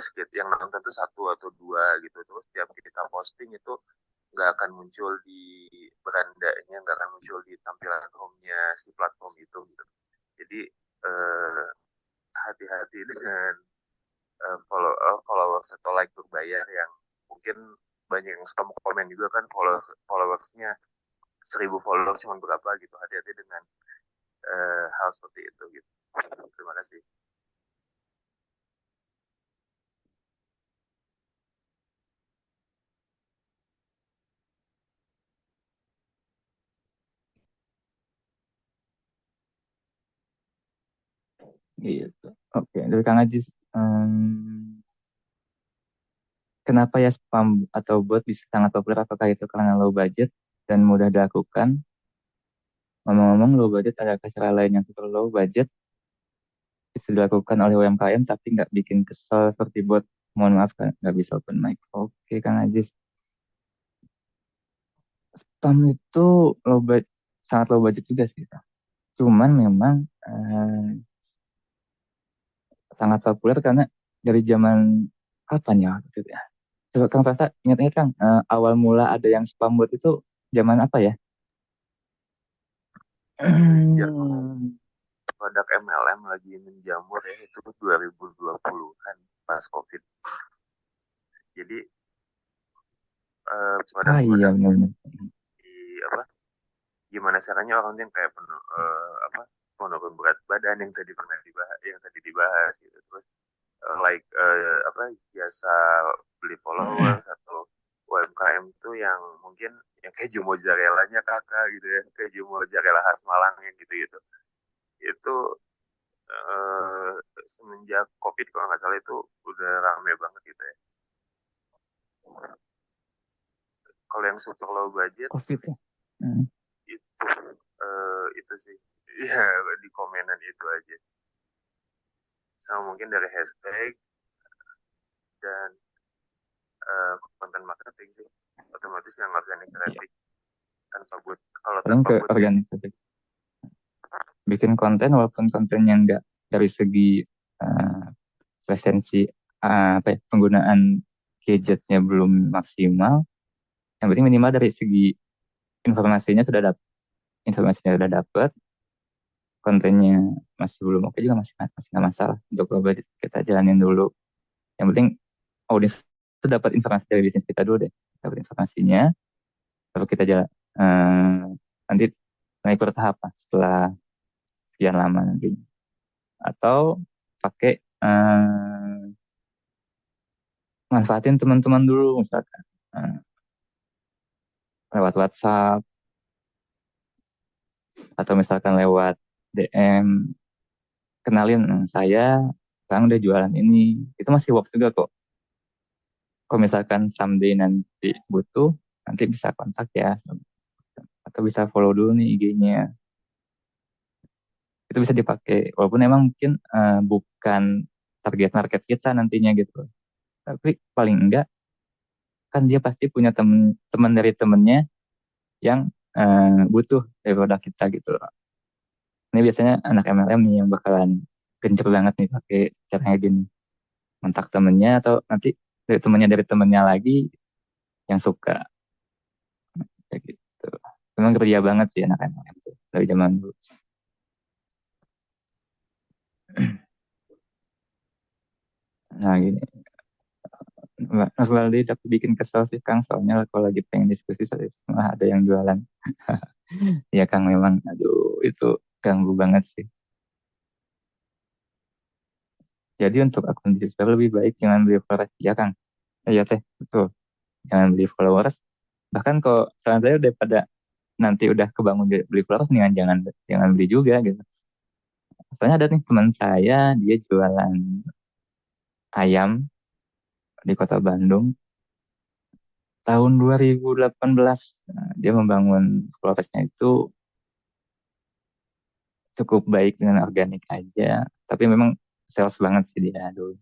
sekitar yang nonton itu 1 atau 2 gitu. Terus setiap kita posting itu nggak akan muncul di berandanya, nggak akan muncul di tampilan home-nya si platform itu gitu. Jadi hati-hati dengan followers atau like berbayar yang mungkin banyak yang suka komen juga kan followersnya 1.000 followers cuma berapa gitu. Hati-hati dengan hal seperti itu gitu. Terima kasih. gitu. Oke, dari Kang Ajis, kenapa ya spam atau bot bisa sangat populer? Apakah itu karena low budget dan mudah dilakukan? Ngomong-ngomong, low budget ada cara lain yang super low budget bisa dilakukan oleh UMKM tapi nggak bikin kesel seperti bot. Mohon maaf kan nggak bisa open mic. Oke Kang Ajis. Spam itu sangat low budget juga sih, Kang. Cuman memang sangat populer karena dari zaman kapan ya waktu itu ya? Coba Kang Prasta ingat-ingat Kang, awal mula ada yang spam bot itu zaman apa ya? Zaman produk MLM lagi menjamur ya, itu 2020-an pas COVID. Jadi iya produk-produk benar-benar. di gimana caranya orang yang kayak menurun berat badan yang tadi dibahas gitu, terus jasa beli followers atau UMKM itu yang mungkin yang kayak mozzarella-nya kakak gitu ya, kayak mozzarella khas Malang yang gitu-gitu. Itu semenjak COVID kalau nggak salah itu udah rame banget gitu ya. Kalau yang super low budget COVID ya. Itu sih ya, di komenan itu aja, sama mungkin dari hashtag dan konten marketing sih, otomatis yang organic traffic kalau Paling tanpa ke buat organik saja. Bikin konten walaupun kontennya nggak dari segi presensi penggunaan gadgetnya belum maksimal, yang penting minimal dari segi informasinya sudah dapat, kontennya masih belum oke juga masih nggak masalah, untuk coba kita jalanin dulu. Yang penting audiens itu dapat informasi dari bisnis kita dulu deh, dapat informasinya, lalu kita jalan nanti naik bertahap setelah sekian lama nanti, atau pakai manfaatin teman-teman dulu misalkan lewat WhatsApp atau misalkan lewat DM, kenalin saya sekarang udah jualan ini, itu masih works juga kok. Kalau misalkan someday nanti butuh, nanti bisa kontak ya, atau bisa follow dulu nih IG-nya. Itu bisa dipakai walaupun emang mungkin bukan target market kita nantinya gitu, tapi paling enggak kan dia pasti punya teman dari temennya yang butuh dari produk kita gitu loh. Ini biasanya anak MLM nih yang bakalan gencer banget nih pakai caranya gini, kontak temennya atau nanti dari temennya lagi yang suka kayak gitu. Memang kerja banget sih anak MLM tuh dari zaman dulu. Nah gini, Mas Waldi tapi bikin kesel sih Kang, soalnya kalau lagi pengen diskusi malah ada yang jualan. Ya Kang, memang aduh itu ganggu banget sih. Jadi untuk akun bisnis lebih baik jangan beli followers ya Kang. Iya teh, betul. Jangan beli followers. Bahkan kalau saran saya daripada nanti udah kebangun beli followers, nih jangan beli juga gitu. Soalnya ada nih teman saya, dia jualan ayam di kota Bandung tahun 2018. Nah, dia membangun followersnya itu cukup baik dengan organik aja, tapi memang sales banget sih dia dulu.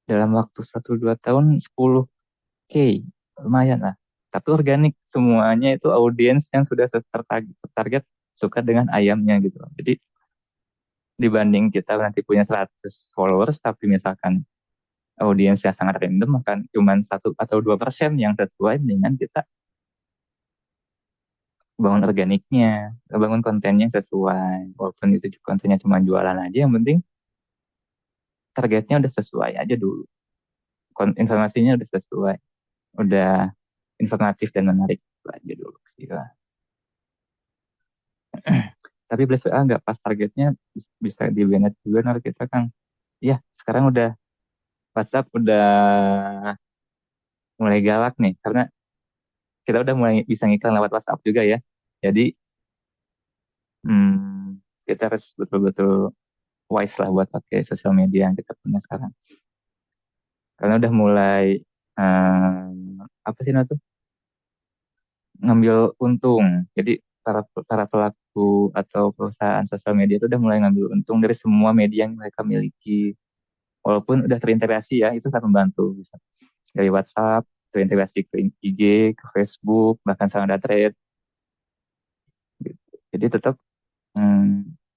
Dalam waktu 1-2 tahun 10K, lumayan lah. Tapi organik semuanya itu audiens yang sudah tertarget suka dengan ayamnya gitu. Jadi dibanding kita nanti punya 100 followers, tapi misalkan audiens yang sangat random, akan cuma 1 atau 2% yang sesuai dengan kita bangun organiknya, bangun kontennya sesuai. Walaupun itu kontennya cuma jualan aja, yang penting targetnya udah sesuai aja dulu. Informasinya udah sesuai, udah informatif dan menarik aja dulu sih lah. Tapi plus WA nggak pas targetnya bisa di banned juga nar kita Kang. Iya, sekarang udah WhatsApp udah mulai galak nih karena kita udah mulai bisa ngiklan lewat WhatsApp juga ya. Jadi kita harus betul-betul wise lah buat pakai sosial media yang kita punya sekarang. Karena udah mulai apa sih tuh? Ngambil untung. Jadi para pelaku atau perusahaan sosial media itu udah mulai ngambil untung dari semua media yang mereka miliki. walaupun udah terintegrasi ya, itu sangat membantu. Bisa dari WhatsApp, terintegrasi ke IG, ke Facebook, bahkan sekarang ada Thread. Gitu. Jadi tetap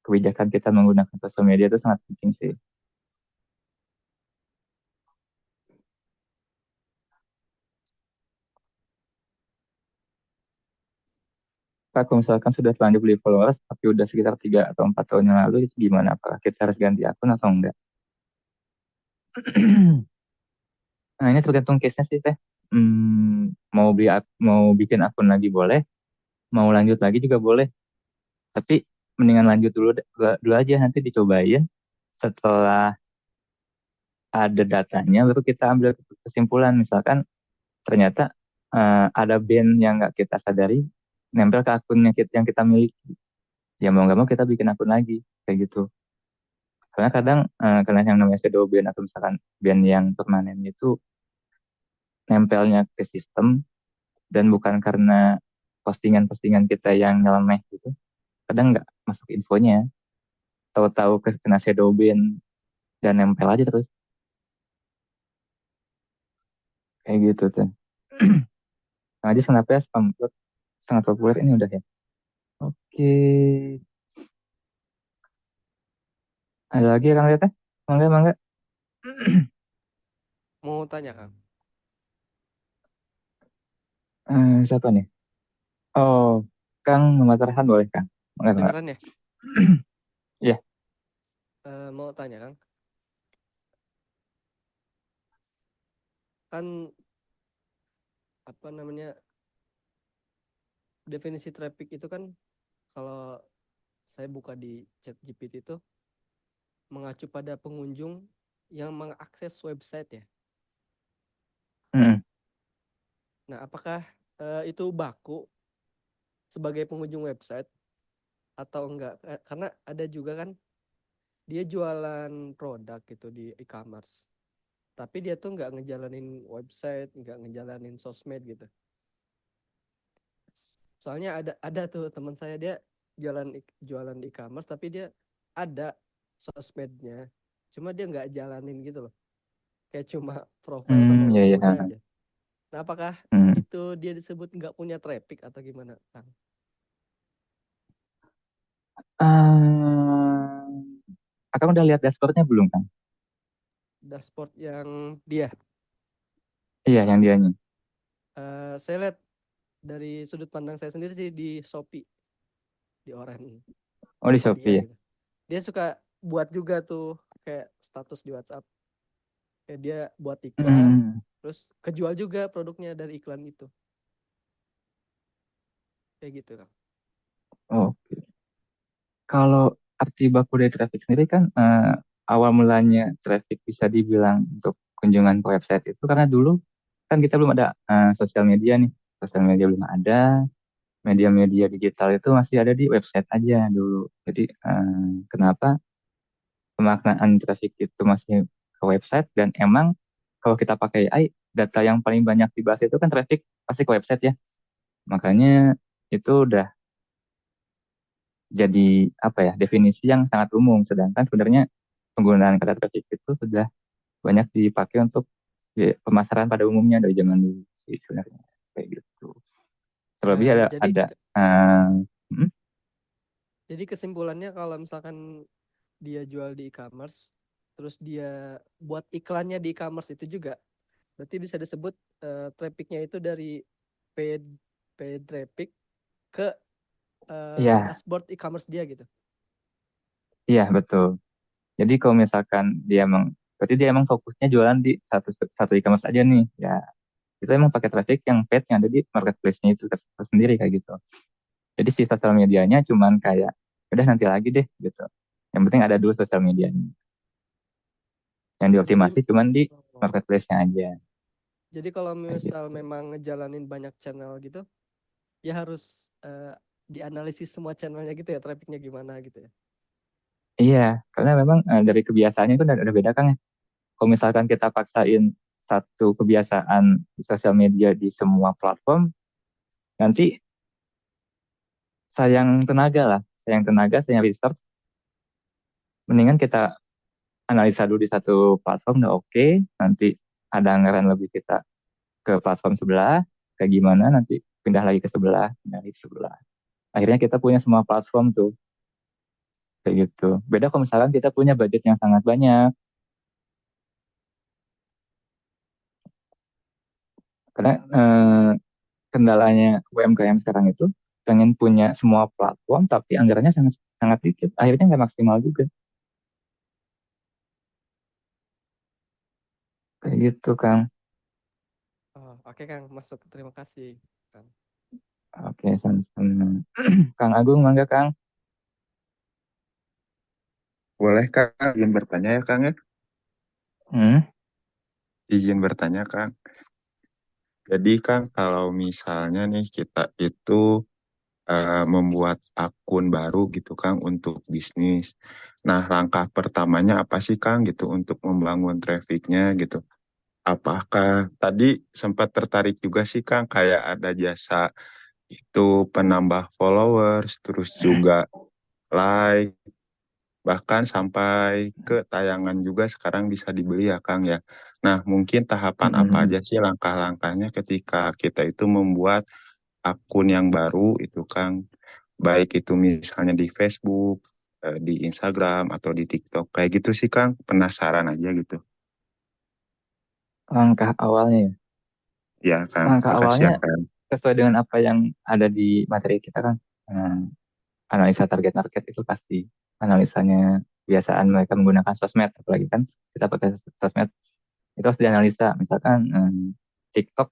kebijakan kita menggunakan sosial media itu sangat penting sih. Pak, kalau misalkan sudah terlanjur beli followers, tapi udah sekitar 3 atau 4 tahun yang lalu, itu gimana? Apakah kita harus ganti akun atau enggak? Nah, ini tergantung case-nya sih, Teh. Mau bikin akun lagi boleh, mau lanjut lagi juga boleh. Tapi mendingan lanjut dulu aja, nanti dicobain. Setelah ada datanya, baru kita ambil kesimpulan. Misalkan ternyata ada band yang nggak kita sadari, nempel ke akun yang kita miliki. Ya mau nggak mau kita bikin akun lagi, kayak gitu. Karena kadang karena yang namanya shadow band atau misalkan band yang permanen itu nempelnya ke sistem dan bukan karena postingan-postingan kita yang nyeleneh gitu. Kadang nggak masuk infonya, tahu-tahu kena shadow band dan nempel aja terus. Kayak gitu tuh. Nah, aja kenapa ya spam bot sangat populer ini udah ya. Oke. Ada lagi ya Kang Lihat ya? Mangga, mangga. Mau tanya Kang, Siapa nih? Oh, Kang Muhammad Farhan boleh Kang. Mangga, mangga. dengeran ya? Iya. Mau tanya Kang, kan apa namanya definisi traffic itu kan kalau saya buka di ChatGPT itu mengacu pada pengunjung yang mengakses website ya. Mm. Nah, apakah itu baku sebagai pengunjung website atau enggak? Karena ada juga kan dia jualan produk gitu di e-commerce, tapi dia tuh nggak ngejalanin website, nggak ngejalanin sosmed gitu. Soalnya ada tuh teman saya, dia jualan e-commerce tapi dia ada sosmednya, cuma dia nggak jalanin gitu loh, kayak cuma profile sama Iya, iya. logonya aja. Nah, apakah Mm. itu dia disebut nggak punya traffic atau gimana, Kang? Akang udah lihat dashboardnya belum Kang? Dashboard yang dia, Iya, yang dianya. saya lihat dari sudut pandang saya sendiri sih di Shopee, di Oren Oh, di dia Shopee ya? gitu. Dia suka buat juga tuh kayak status di WhatsApp, kayak dia buat iklan, Mm. terus kejual juga produknya dari iklan itu, kayak gitu Kang. Oke. Kalau arti baku dari traffic sendiri kan awal mulanya traffic bisa dibilang untuk kunjungan ke website itu karena dulu kan kita belum ada sosial media nih. Sosial media belum ada, media-media digital itu masih ada di website aja dulu. Jadi kenapa pemaknaan traffic itu masih ke website dan emang kalau kita pakai AI, data yang paling banyak dibahas itu kan traffic pasti ke website ya. Makanya itu udah jadi apa ya definisi yang sangat umum. Sedangkan sebenarnya penggunaan kata traffic itu sudah banyak dipakai untuk pemasaran pada umumnya dari zaman dulu sih sebenarnya kayak gitu. Terlebih ada Jadi hmm, jadi kesimpulannya kalau misalkan dia jual di e-commerce, terus dia buat iklannya di e-commerce itu juga, berarti bisa disebut trafficnya itu dari paid paid traffic ke iya, dashboard e-commerce dia gitu. iya betul. Jadi kalau misalkan berarti dia emang fokusnya jualan di satu satu e-commerce aja nih, ya itu emang pakai traffic yang paid yang ada di marketplace-nya itu sendiri kayak gitu. Jadi si sosial medianya cuman kayak udah nanti lagi deh gitu. Yang penting ada dulu sosial medianya. Yang Jadi dioptimasi cuman di marketplace-nya aja. jadi kalau Kayak misal gitu. memang ngejalanin banyak channel gitu, ya harus dianalisis semua channelnya gitu ya, trafficnya gimana gitu ya. Iya, karena memang dari kebiasaannya itu udah beda kan ya. Kalau misalkan kita paksain satu kebiasaan di sosial media di semua platform, nanti sayang tenaga lah, sayang tenaga, sayang resource. Mendingan kita analisa dulu di satu platform udah oke, nanti ada anggaran lebih kita ke platform sebelah, kayak gimana nanti pindah lagi ke sebelah, pindah lagi ke sebelah. Akhirnya kita punya semua platform tuh, kayak gitu. Beda kalau misalkan kita punya budget yang sangat banyak, karena kendalanya UMKM sekarang itu pengen punya semua platform, tapi anggarannya sangat sangat dikit, akhirnya nggak maksimal juga, kayak gitu Kang. Oh, oke Kang, masuk. Terima kasih, Kang. Oke, sama-sama. Kang Agung, mangga Kang. Boleh Kang, izin bertanya ya Kang ya? Hmm? Izin bertanya Kang. Jadi Kang, kalau misalnya nih kita itu membuat akun baru gitu Kang untuk bisnis. Nah, langkah pertamanya apa sih Kang gitu untuk membangun trafficnya gitu? Apakah tadi sempat tertarik juga sih Kang kayak ada jasa itu penambah followers, terus juga like, bahkan sampai ke tayangan juga sekarang bisa dibeli ya Kang ya. Nah, mungkin tahapan apa aja sih langkah-langkahnya ketika kita itu membuat akun yang baru itu Kang, baik itu misalnya di Facebook, di Instagram atau di TikTok kayak gitu sih Kang, penasaran aja gitu. Langkah awalnya ya. Ya Kang, Langkah makasih ya awalnya Kang. sesuai dengan apa yang ada di materi kita kan. Analisa target market itu pasti analisanya kebiasaan mereka menggunakan sosmed, apalagi kan kita pakai sosmed itu harus dianalisa. Misalkan TikTok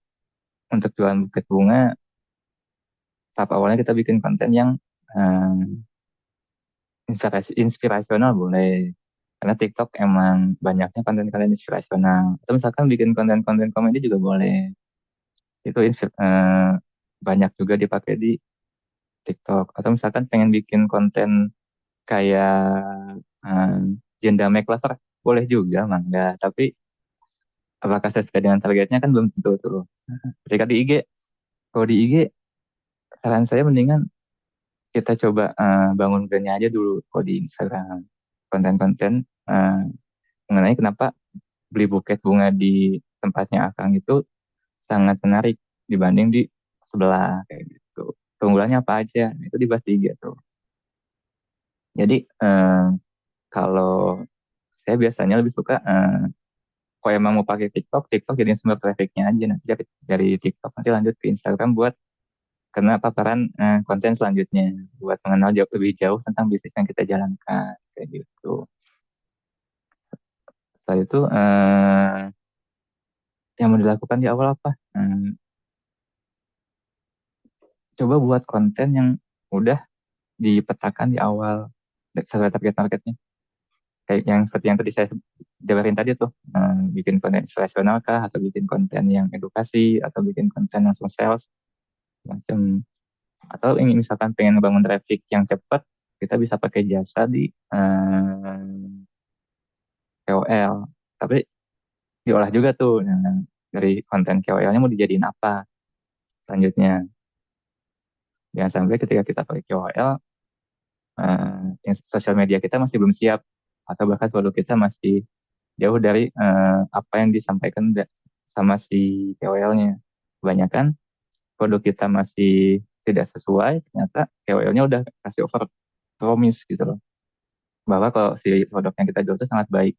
untuk jualan buket bunga, tahap awalnya kita bikin konten yang inspirasional boleh, karena TikTok emang banyaknya konten-konten inspirasional. Atau misalkan bikin konten-konten komedi juga boleh, itu banyak juga dipakai di TikTok. Atau misalkan pengen bikin konten kayak Jenda McLover, boleh juga mangga, tapi apakah sesuai dengan targetnya kan belum tentu tuh. Ketika di IG, kalau di IG saran saya mendingan kita coba bangun brandnya aja dulu. Kalau di Instagram, konten-konten mengenai kenapa beli buket bunga di tempatnya Akang itu sangat menarik dibanding di sebelah, kayak gitu. Keunggulannya apa aja, itu dibahas di IG tuh. Jadi kalau saya biasanya lebih suka kalau emang mau pakai TikTok, TikTok jadi sumber trafficnya aja, nanti dari TikTok nanti lanjut ke Instagram buat kena paparan konten selanjutnya, buat mengenal lebih jauh tentang bisnis yang kita jalankan, kayak gitu. Setelah itu yang mau dilakukan di awal apa? Coba buat konten yang udah dipetakan di awal sesuai target marketnya. Kayak yang seperti yang tadi saya jabarin tadi tuh, bikin konten inspirasional kah, atau bikin konten yang edukasi, atau bikin konten langsung sales, macam. Atau ingin misalkan pengen ngebangun traffic yang cepat, kita bisa pakai jasa di KOL. Tapi diolah juga tuh, dari konten KOL-nya mau dijadiin apa selanjutnya. Jangan sampai ketika kita pakai KOL, sosial media kita masih belum siap, atau bahkan produk kita masih jauh dari apa yang disampaikan sama si KOL-nya. Kebanyakan produk kita masih tidak sesuai, ternyata KOL-nya udah kasih over promise gitu loh, bahwa kalau si produk yang kita jual itu sangat baik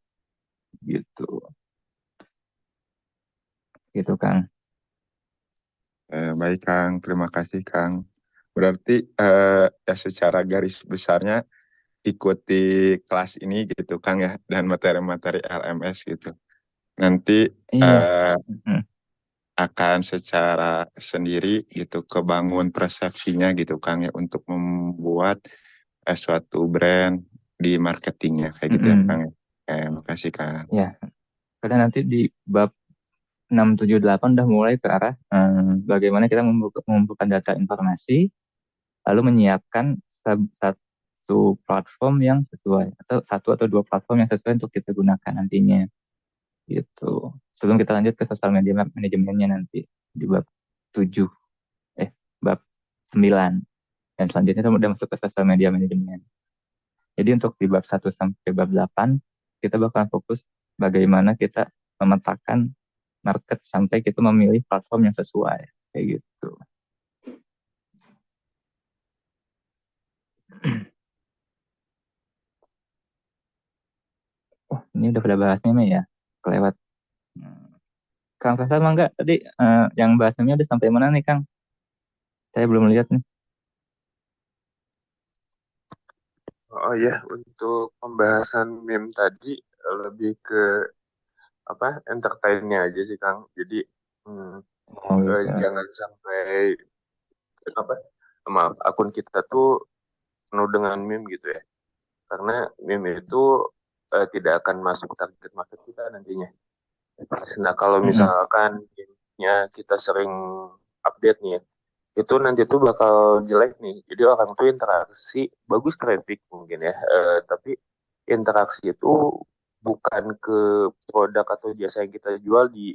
gitu, gitu Kang. Baik Kang, terima kasih Kang. Berarti ya secara garis besarnya ikuti kelas ini gitu Kang ya, dan materi-materi LMS gitu. Nanti Iya. akan secara sendiri gitu kebangun persepsinya gitu Kang ya, untuk membuat suatu brand di marketingnya kayak gitu ya Kang ya. Makasih Kang. Ya, karena nanti di bab 6, 7, 8 udah mulai ke arah bagaimana kita mengumpulkan data informasi, lalu menyiapkan satu platform yang sesuai, atau satu atau dua platform yang sesuai untuk kita gunakan nantinya, gitu. Sebelum kita lanjut ke sosial media manajemennya nanti di bab 7, bab 9, dan selanjutnya kita udah masuk ke sosial media manajemen. Jadi untuk di bab 1 sampai bab 8 kita bakalan fokus bagaimana kita memetakan market sampai kita memilih platform yang sesuai kayak gitu. Oh, ini udah pada bahas meme ya, kelewat. Kang Faisal mah enggak tadi yang bahas meme udah sampai mana nih Kang? Saya belum lihat nih. Oh ya, untuk pembahasan meme tadi lebih ke apa entertainnya aja sih Kang. Jadi Oh gitu. jangan sampai apa maaf akun kita tuh penuh dengan meme gitu ya. Karena meme itu tidak akan masuk target market kita nantinya. Nah kalau misalkan meme-nya kita sering update nih ya, itu nanti tuh bakal jelek nih. Jadi orang tuh interaksi bagus traffic mungkin ya, tapi interaksi itu bukan ke produk atau jasa yang kita jual di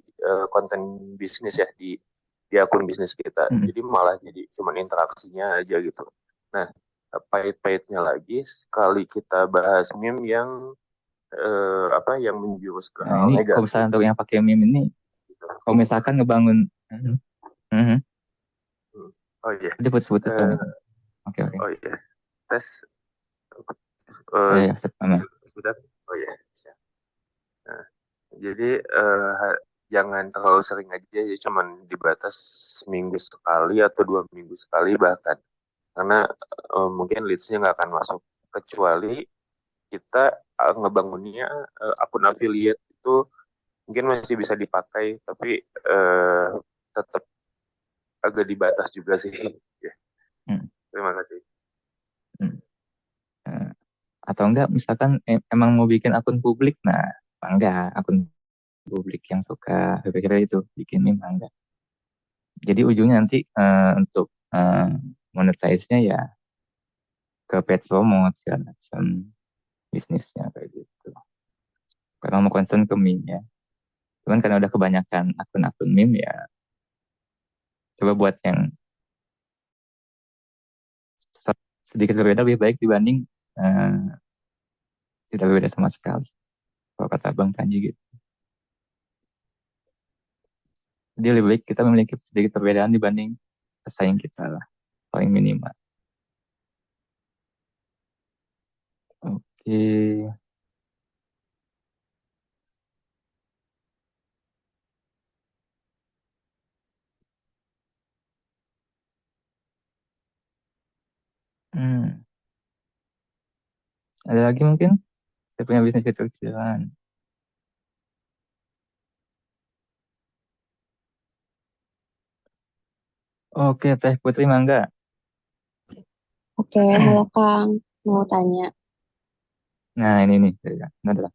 konten bisnis ya di akun bisnis kita. Jadi malah jadi cuman interaksinya aja gitu. Nah, pahit-pahitnya lagi sekali kita bahas meme yang apa yang menjurus ke Nah hal ini kalau negatif. misalnya untuk yang pakai meme ini, kalau misalkan ngebangun, Oh iya. Dia putus-putus kan? Oke. Oh iya. Tes. Ya, aman. Sudah. Oh iya. Nah, jadi jangan terlalu sering aja ya, cuman dibatas seminggu sekali atau 2 minggu sekali bahkan. Karena mungkin leads-nya nggak akan masuk kecuali kita ngebangunnya akun affiliate itu mungkin masih bisa dipakai tapi tetap agak dibatas juga sih. Ya. Terima kasih. Atau enggak misalkan emang mau bikin akun publik, nah enggak akun publik yang suka kira-kira itu bikin meme enggak. Jadi ujungnya nanti untuk monetize-nya ya ke paid promote segala macam bisnisnya kayak gitu. Kalau mau concern ke meme ya. Cuman karena udah kebanyakan akun-akun meme ya coba buat yang sedikit berbeda lebih baik dibanding tidak berbeda sama sekali. Kalau kata Bang Panji gitu. Jadi lebih baik kita memiliki sedikit perbedaan dibanding pesaing kita lah, paling minimal. Oke. Ada lagi mungkin? Saya punya bisnis kecil-kecilan. Oke, Teh Putri Mangga. Oke, halo Kang. Mau tanya. Nah, ini nih. Nah, adalah.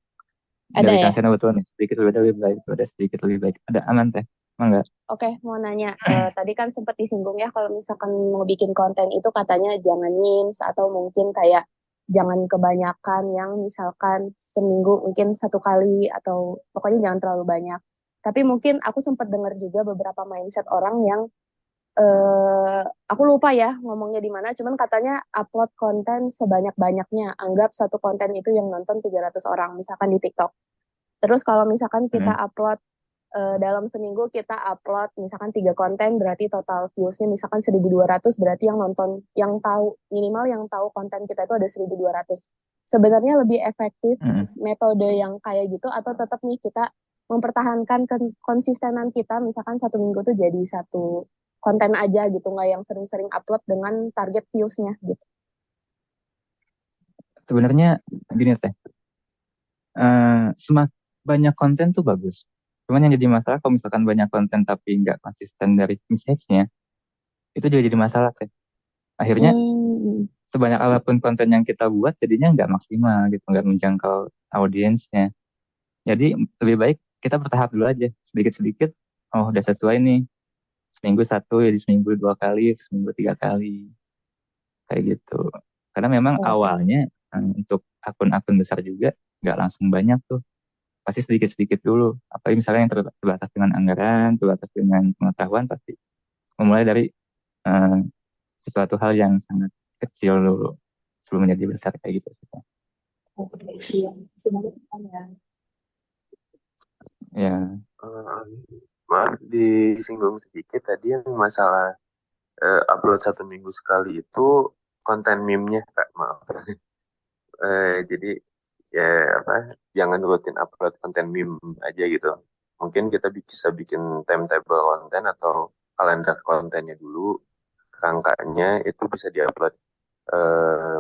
Ada Dari ya? Kang Sena betul nih. Sedikit lebih baik. Ada sedikit lebih baik. Ada aman, Teh. Mangga. Oke, mau nanya. Tadi kan sempat disinggung ya kalau misalkan mau bikin konten itu katanya jangan memes atau mungkin kayak jangan kebanyakan yang misalkan seminggu mungkin 1 kali atau pokoknya jangan terlalu banyak. Tapi mungkin aku sempat dengar juga beberapa mindset orang yang aku lupa ya ngomongnya di mana, cuman katanya upload konten sebanyak-banyaknya. Anggap satu konten itu yang nonton 300 orang, misalkan di TikTok. Terus kalau misalkan kita upload dalam seminggu kita upload misalkan 3 konten, berarti total viewsnya misalkan 1.200, berarti yang nonton, yang tahu, minimal yang tahu konten kita itu ada 1.200. Sebenarnya lebih efektif metode yang kayak gitu atau tetap nih kita mempertahankan konsistenan kita, misalkan 1 minggu tuh jadi 1 konten aja gitu, nggak yang sering-sering upload dengan target views-nya gitu. Sebenarnya gini Teh, semakin banyak konten tuh bagus. Cuman yang jadi masalah kalau misalkan banyak konten tapi nggak konsisten dari message-nya, itu juga jadi masalah Teh. Akhirnya sebanyak apapun konten yang kita buat jadinya nggak maksimal gitu, nggak menjangkau audiensnya. Jadi lebih baik kita bertahap dulu aja, sedikit-sedikit. Oh udah sesuai nih, seminggu 1, jadi seminggu 2 kali, seminggu 3 kali, kayak gitu. Karena memang awalnya untuk akun-akun besar juga nggak langsung banyak tuh, pasti sedikit-sedikit dulu. Apalagi misalnya yang terbatas dengan anggaran, terbatas dengan pengetahuan, pasti memulai dari sesuatu hal yang sangat kecil dulu sebelum menjadi besar kayak gitu. Oke, siap. Terima kasih banyak Kang ya. Ya, Maaf disinggung sedikit tadi yang masalah upload 1 minggu sekali itu konten meme-nya Kak, maaf. Jadi ya apa, jangan rutin upload konten meme aja gitu. Mungkin kita bisa bikin timetable konten atau kalender kontennya dulu. Kerangkanya itu bisa diupload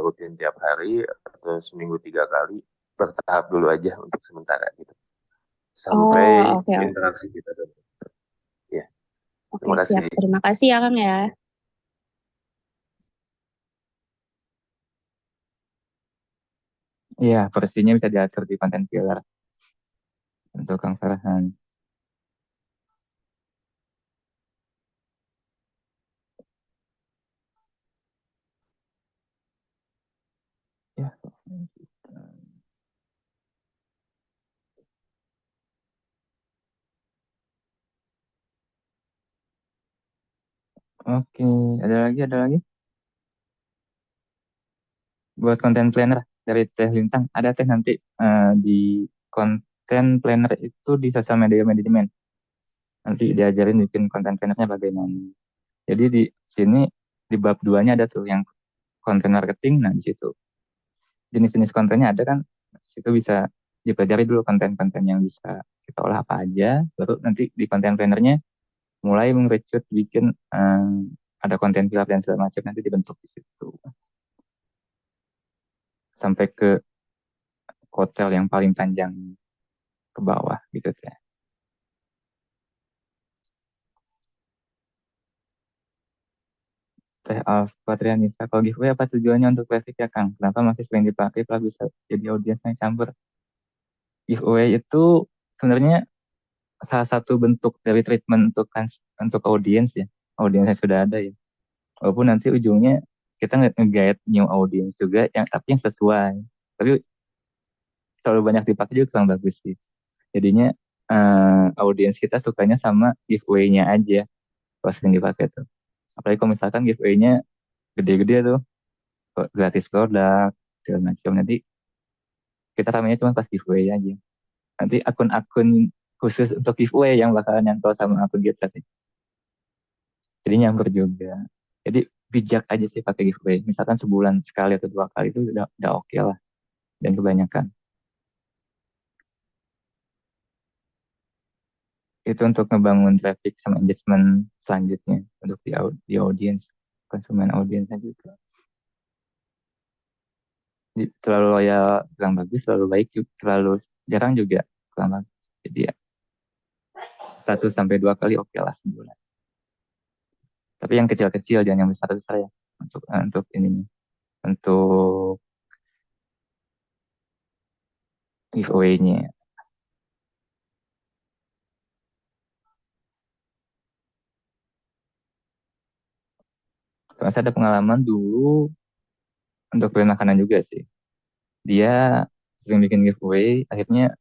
rutin tiap hari atau seminggu 3 kali, bertahap dulu aja untuk sementara gitu. Sampai Oh, oke, oke. interaksi kita dulu. Ya, Oke, terima kasih. siap. Terima kasih ya Kang ya. iya, porsinya bisa diatur di konten killer untuk Kang Farhan. Ya, oke, ada lagi. Buat konten planner dari Teh Lintang, ada Teh nanti di konten planner itu di sosial media manajemen. Nanti diajarin bikin konten plannernya bagaimana. Jadi di sini di bab 2-nya ada tuh yang konten marketing. Nah, di situ jenis-jenis kontennya ada kan. Di situ bisa dipelajari dulu konten-konten yang bisa kita olah apa aja. Baru nanti di konten plannernya mulai mengerucut bikin ada konten pilar dan segala macam, nanti dibentuk di situ. Sampai ke hotel yang paling panjang ke bawah gitu ya. Teh Alfa Trianisa, kalau giveaway apa tujuannya untuk traffic ya Kang? Kenapa masih sering dipakai kalau bisa jadi audiens yang campur? Giveaway itu sebenarnya salah satu bentuk dari treatment untuk audiens ya. Audiens yang sudah ada ya. Walaupun nanti ujungnya kita nge-guide new audience juga yang tapi yang sesuai. Tapi terlalu banyak dipakai juga kurang bagus sih. Jadinya audiens kita sukanya sama giveaway-nya aja kalau sering dipakai tuh. Apalagi kalau misalkan giveaway-nya gede-gede tuh, gratis produk, segala macam. Nanti kita ramainya cuma pas giveaway aja. Nanti akun-akun khusus untuk giveaway yang bakalan nyantol sama akun kita sih. Jadi nyamper juga. Jadi bijak aja sih pakai giveaway. Misalkan sebulan sekali atau 2 kali itu udah oke lah. Dan kebanyakan. Itu untuk ngebangun traffic sama engagement selanjutnya untuk di audience, konsumen audiensnya juga. Jadi, terlalu loyal kurang bagus, terlalu baik juga, terlalu jarang juga kurang bagus. Jadi ya 1 sampai 2 kali oke lah sebulan. Tapi yang kecil-kecil jangan yang besar-besar ya untuk ini, untuk giveaway-nya. Soalnya saya ada pengalaman dulu untuk brand makanan juga sih. Dia sering bikin giveaway, akhirnya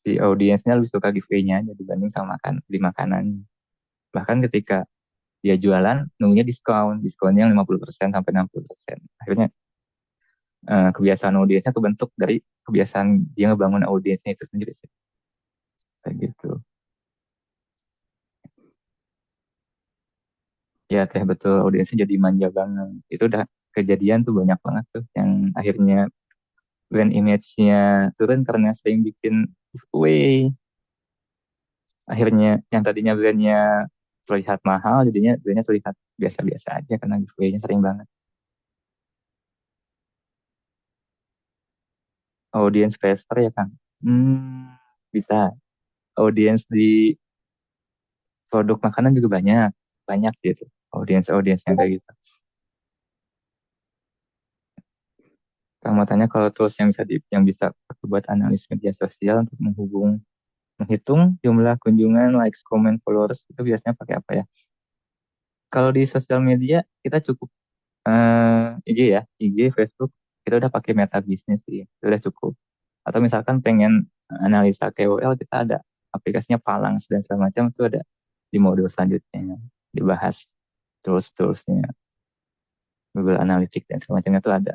si audiensnya lebih suka giveaway-nya aja dibanding sama di makanan. Bahkan ketika dia jualan, nunggunya diskonnya yang 50% sampai 60%. Akhirnya kebiasaan audiensnya kebentuk dari kebiasaan dia ngebangun audiensnya itu sendiri sih. Kayak gitu. Ya teh betul, audiensnya jadi manja banget. Itu udah kejadian tuh banyak banget tuh yang akhirnya brand image-nya turun karena sering bikin giveaway. Akhirnya yang tadinya brandnya terlihat mahal, jadinya brandnya terlihat biasa-biasa aja karena giveaway-nya sering banget. Audience investor ya kan? Bisa. Audience di produk makanan juga banyak gitu. Audience yang kayak gitu. Kamu tanya kalau tools yang bisa buat analis media sosial untuk menghitung jumlah kunjungan, likes, komen, followers itu biasanya pakai apa ya? Kalau di sosial media kita cukup IG ya, IG, Facebook kita udah pakai Meta Business sih, itu udah cukup. Atau misalkan pengen analisa KOL, kita ada aplikasinya Phalanx dan segala macam, itu ada di modul selanjutnya dibahas tools-toolsnya Google Analytics dan segala macamnya itu ada.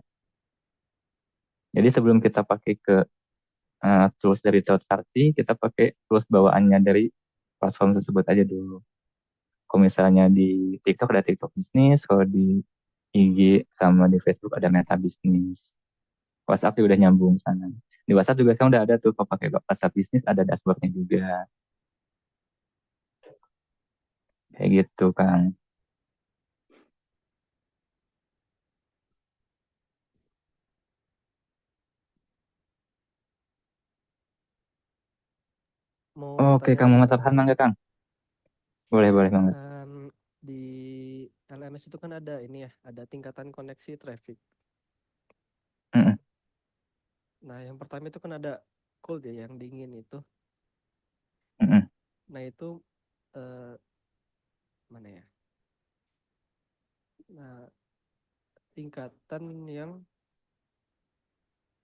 Jadi sebelum kita pakai ke tools dari third party, kita pakai tools bawaannya dari platform tersebut aja dulu. Kalau misalnya di TikTok ada TikTok bisnis, kalau di IG sama di Facebook ada Meta bisnis. WhatsApp juga udah nyambung sana. Di WhatsApp juga sekarang udah ada tuh, kalau pakai WhatsApp bisnis ada dashboardnya juga. Kayak gitu kan. Mau Oke, tanya Kang nih Muhammad Kang. Farhan mangga Kang. Boleh banget. Kan di LMS itu kan ada ini ya, ada tingkatan koneksi traffic. Mm-mm. Nah, yang pertama itu kan ada cold ya, yang dingin itu. Mm-mm. Nah, itu mana ya? Nah, tingkatan yang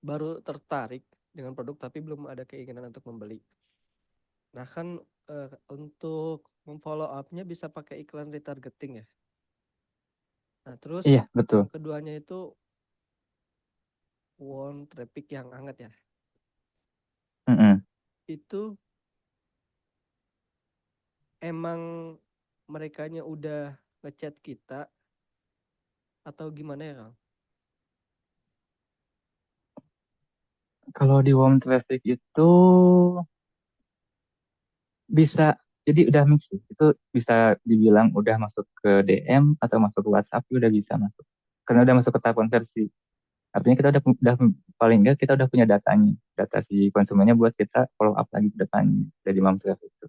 baru tertarik dengan produk tapi belum ada keinginan untuk membeli. Nah, kan untuk memfollow up-nya bisa pakai iklan retargeting ya. Nah, terus Iya, betul. yang keduanya itu warm traffic yang hangat ya. Mm-mm. Itu emang merekanya udah ngechat kita atau gimana ya, Kang? Kalau di warm traffic itu bisa, jadi udah mix sih. Itu bisa dibilang udah masuk ke DM atau masuk ke WhatsApp, udah bisa masuk. Karena udah masuk ke tahap konversi. Artinya kita udah paling enggak kita udah punya datanya, data si konsumennya buat kita follow up lagi ke depannya dari warm traffic itu.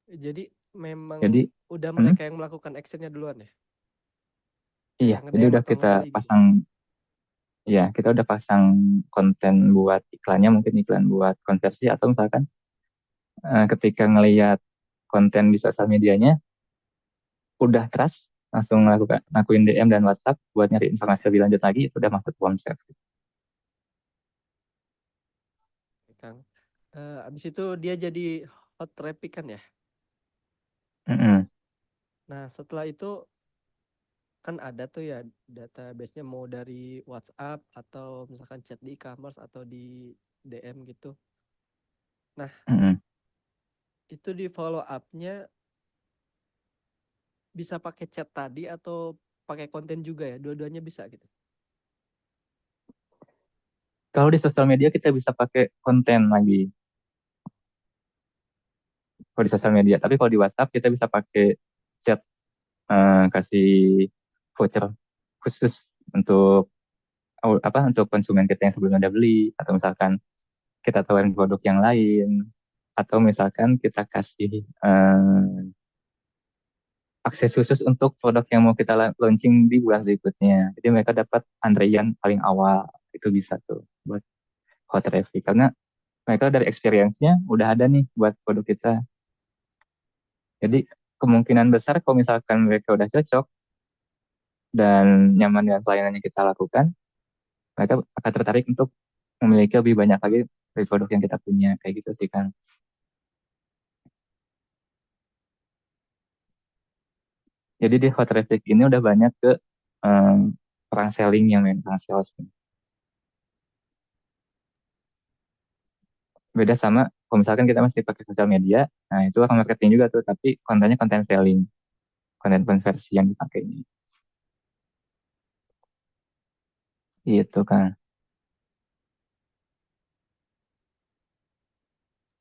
Jadi memang Jadi, udah mereka yang melakukan actionnya duluan ya? iya, Kayak jadi nge-DM udah atau kita ngebeli gitu. pasang, ya kita udah pasang konten buat iklannya, mungkin iklan buat konversi atau misalkan ketika ngelihat konten di sosial medianya udah trust langsung ngakuin DM dan WhatsApp buat nyari informasi lebih lanjut lagi, itu udah masuk warm traffic. Kang. Abis itu dia jadi hot traffic kan ya? Mm-mm. Nah, setelah itu kan ada tuh ya database-nya mau dari WhatsApp atau misalkan chat di e-commerce atau di DM gitu. Nah, Mm-mm. itu di follow up-nya bisa pakai chat tadi atau pakai konten juga ya? Dua-duanya bisa gitu. Kalau di sosial media kita bisa pakai konten lagi kalau di sosial media, tapi kalau di WhatsApp kita bisa pakai chat, kasih voucher khusus untuk untuk konsumen kita yang sebelumnya udah beli, atau misalkan kita tawarin produk yang lain, atau misalkan kita kasih akses khusus untuk produk yang mau kita launching di bulan berikutnya. Jadi mereka dapat antrean paling awal, itu bisa tuh buat hot traffic karena mereka dari experience-nya udah ada nih buat produk kita. Jadi kemungkinan besar kalau misalkan mereka udah cocok dan nyaman dengan pelayanan yang kita lakukan, mereka akan tertarik untuk memiliki lebih banyak lagi dari produk yang kita punya, kayak gitu sih kan. Jadi di hot traffic ini udah banyak ke perang selling yang perang sales. Beda sama kalau misalkan kita masih pakai sosial media, nah itu akan marketing juga tuh, tapi kontennya konten selling, konten konversi yang dipakainya. Gitu kan.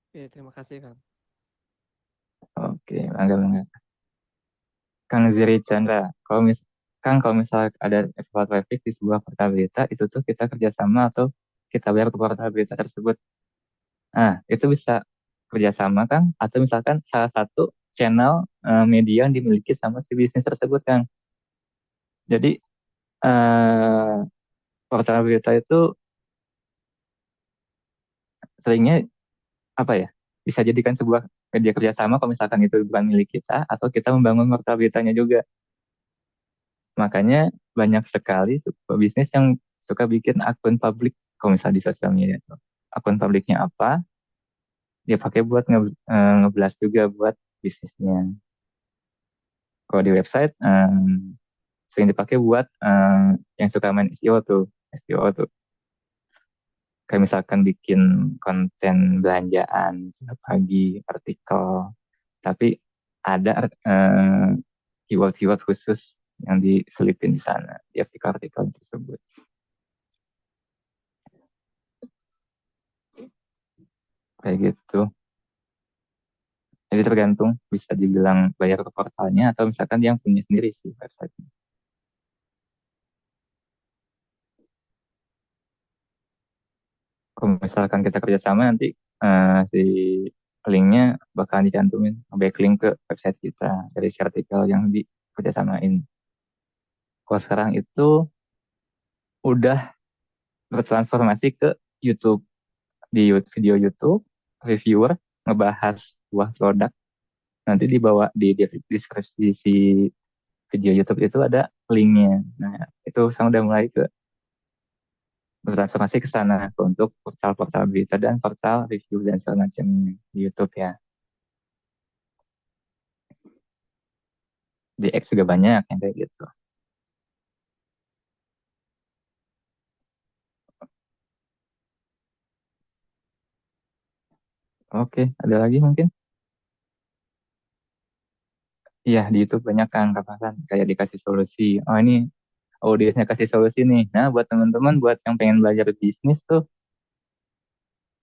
Oke, terima kasih Kang. Oke, bangga. Kang Ziri Chandra, kalau misal ada export traffic di sebuah portal berita, itu tuh kita kerjasama atau kita bayar ke portal berita tersebut. Nah, itu bisa kerjasama Kang, atau misalkan salah satu channel media yang dimiliki sama si bisnis tersebut Kang. Jadi portal berita itu seringnya apa ya, bisa jadikan sebuah media kerjasama kalau misalkan itu bukan milik kita atau kita membangun portal beritanya juga. Makanya banyak sekali bisnis yang suka bikin akun publik kalau misalnya di sosial media tuh. Akun publiknya apa, dia pakai buat ngeblast juga buat bisnisnya. Kalau di website sering dipakai buat yang suka main SEO tuh, SEO tuh. Kayak misalkan bikin konten belanjaan setiap pagi, artikel, tapi ada keyword-keyword khusus yang diselipin di sana, di artikel-artikel tersebut. Kayak gitu. Jadi tergantung, bisa dibilang bayar ke portalnya atau misalkan dia yang punya sendiri sih website-nya. Kalau misalkan kita kerjasama nanti si linknya bakal dicantumin backlink ke website kita dari si artikel yang dikerjasamain. Kalau sekarang itu udah bertransformasi ke YouTube. Di video YouTube, reviewer ngebahas sebuah produk, nanti dibawa di deskripsi si video YouTube itu ada linknya. Nah, itu sekarang udah mulai bertransformasi ke sana untuk portal-portal berita dan portal review dan segala macam di YouTube ya. Di X juga banyak yang kayak gitu. Oke, ada lagi mungkin? Iya, di YouTube banyak kan kayak dikasih solusi. Oh, ini audiensnya kasih solusi nih. Nah, buat teman-teman buat yang pengen belajar bisnis tuh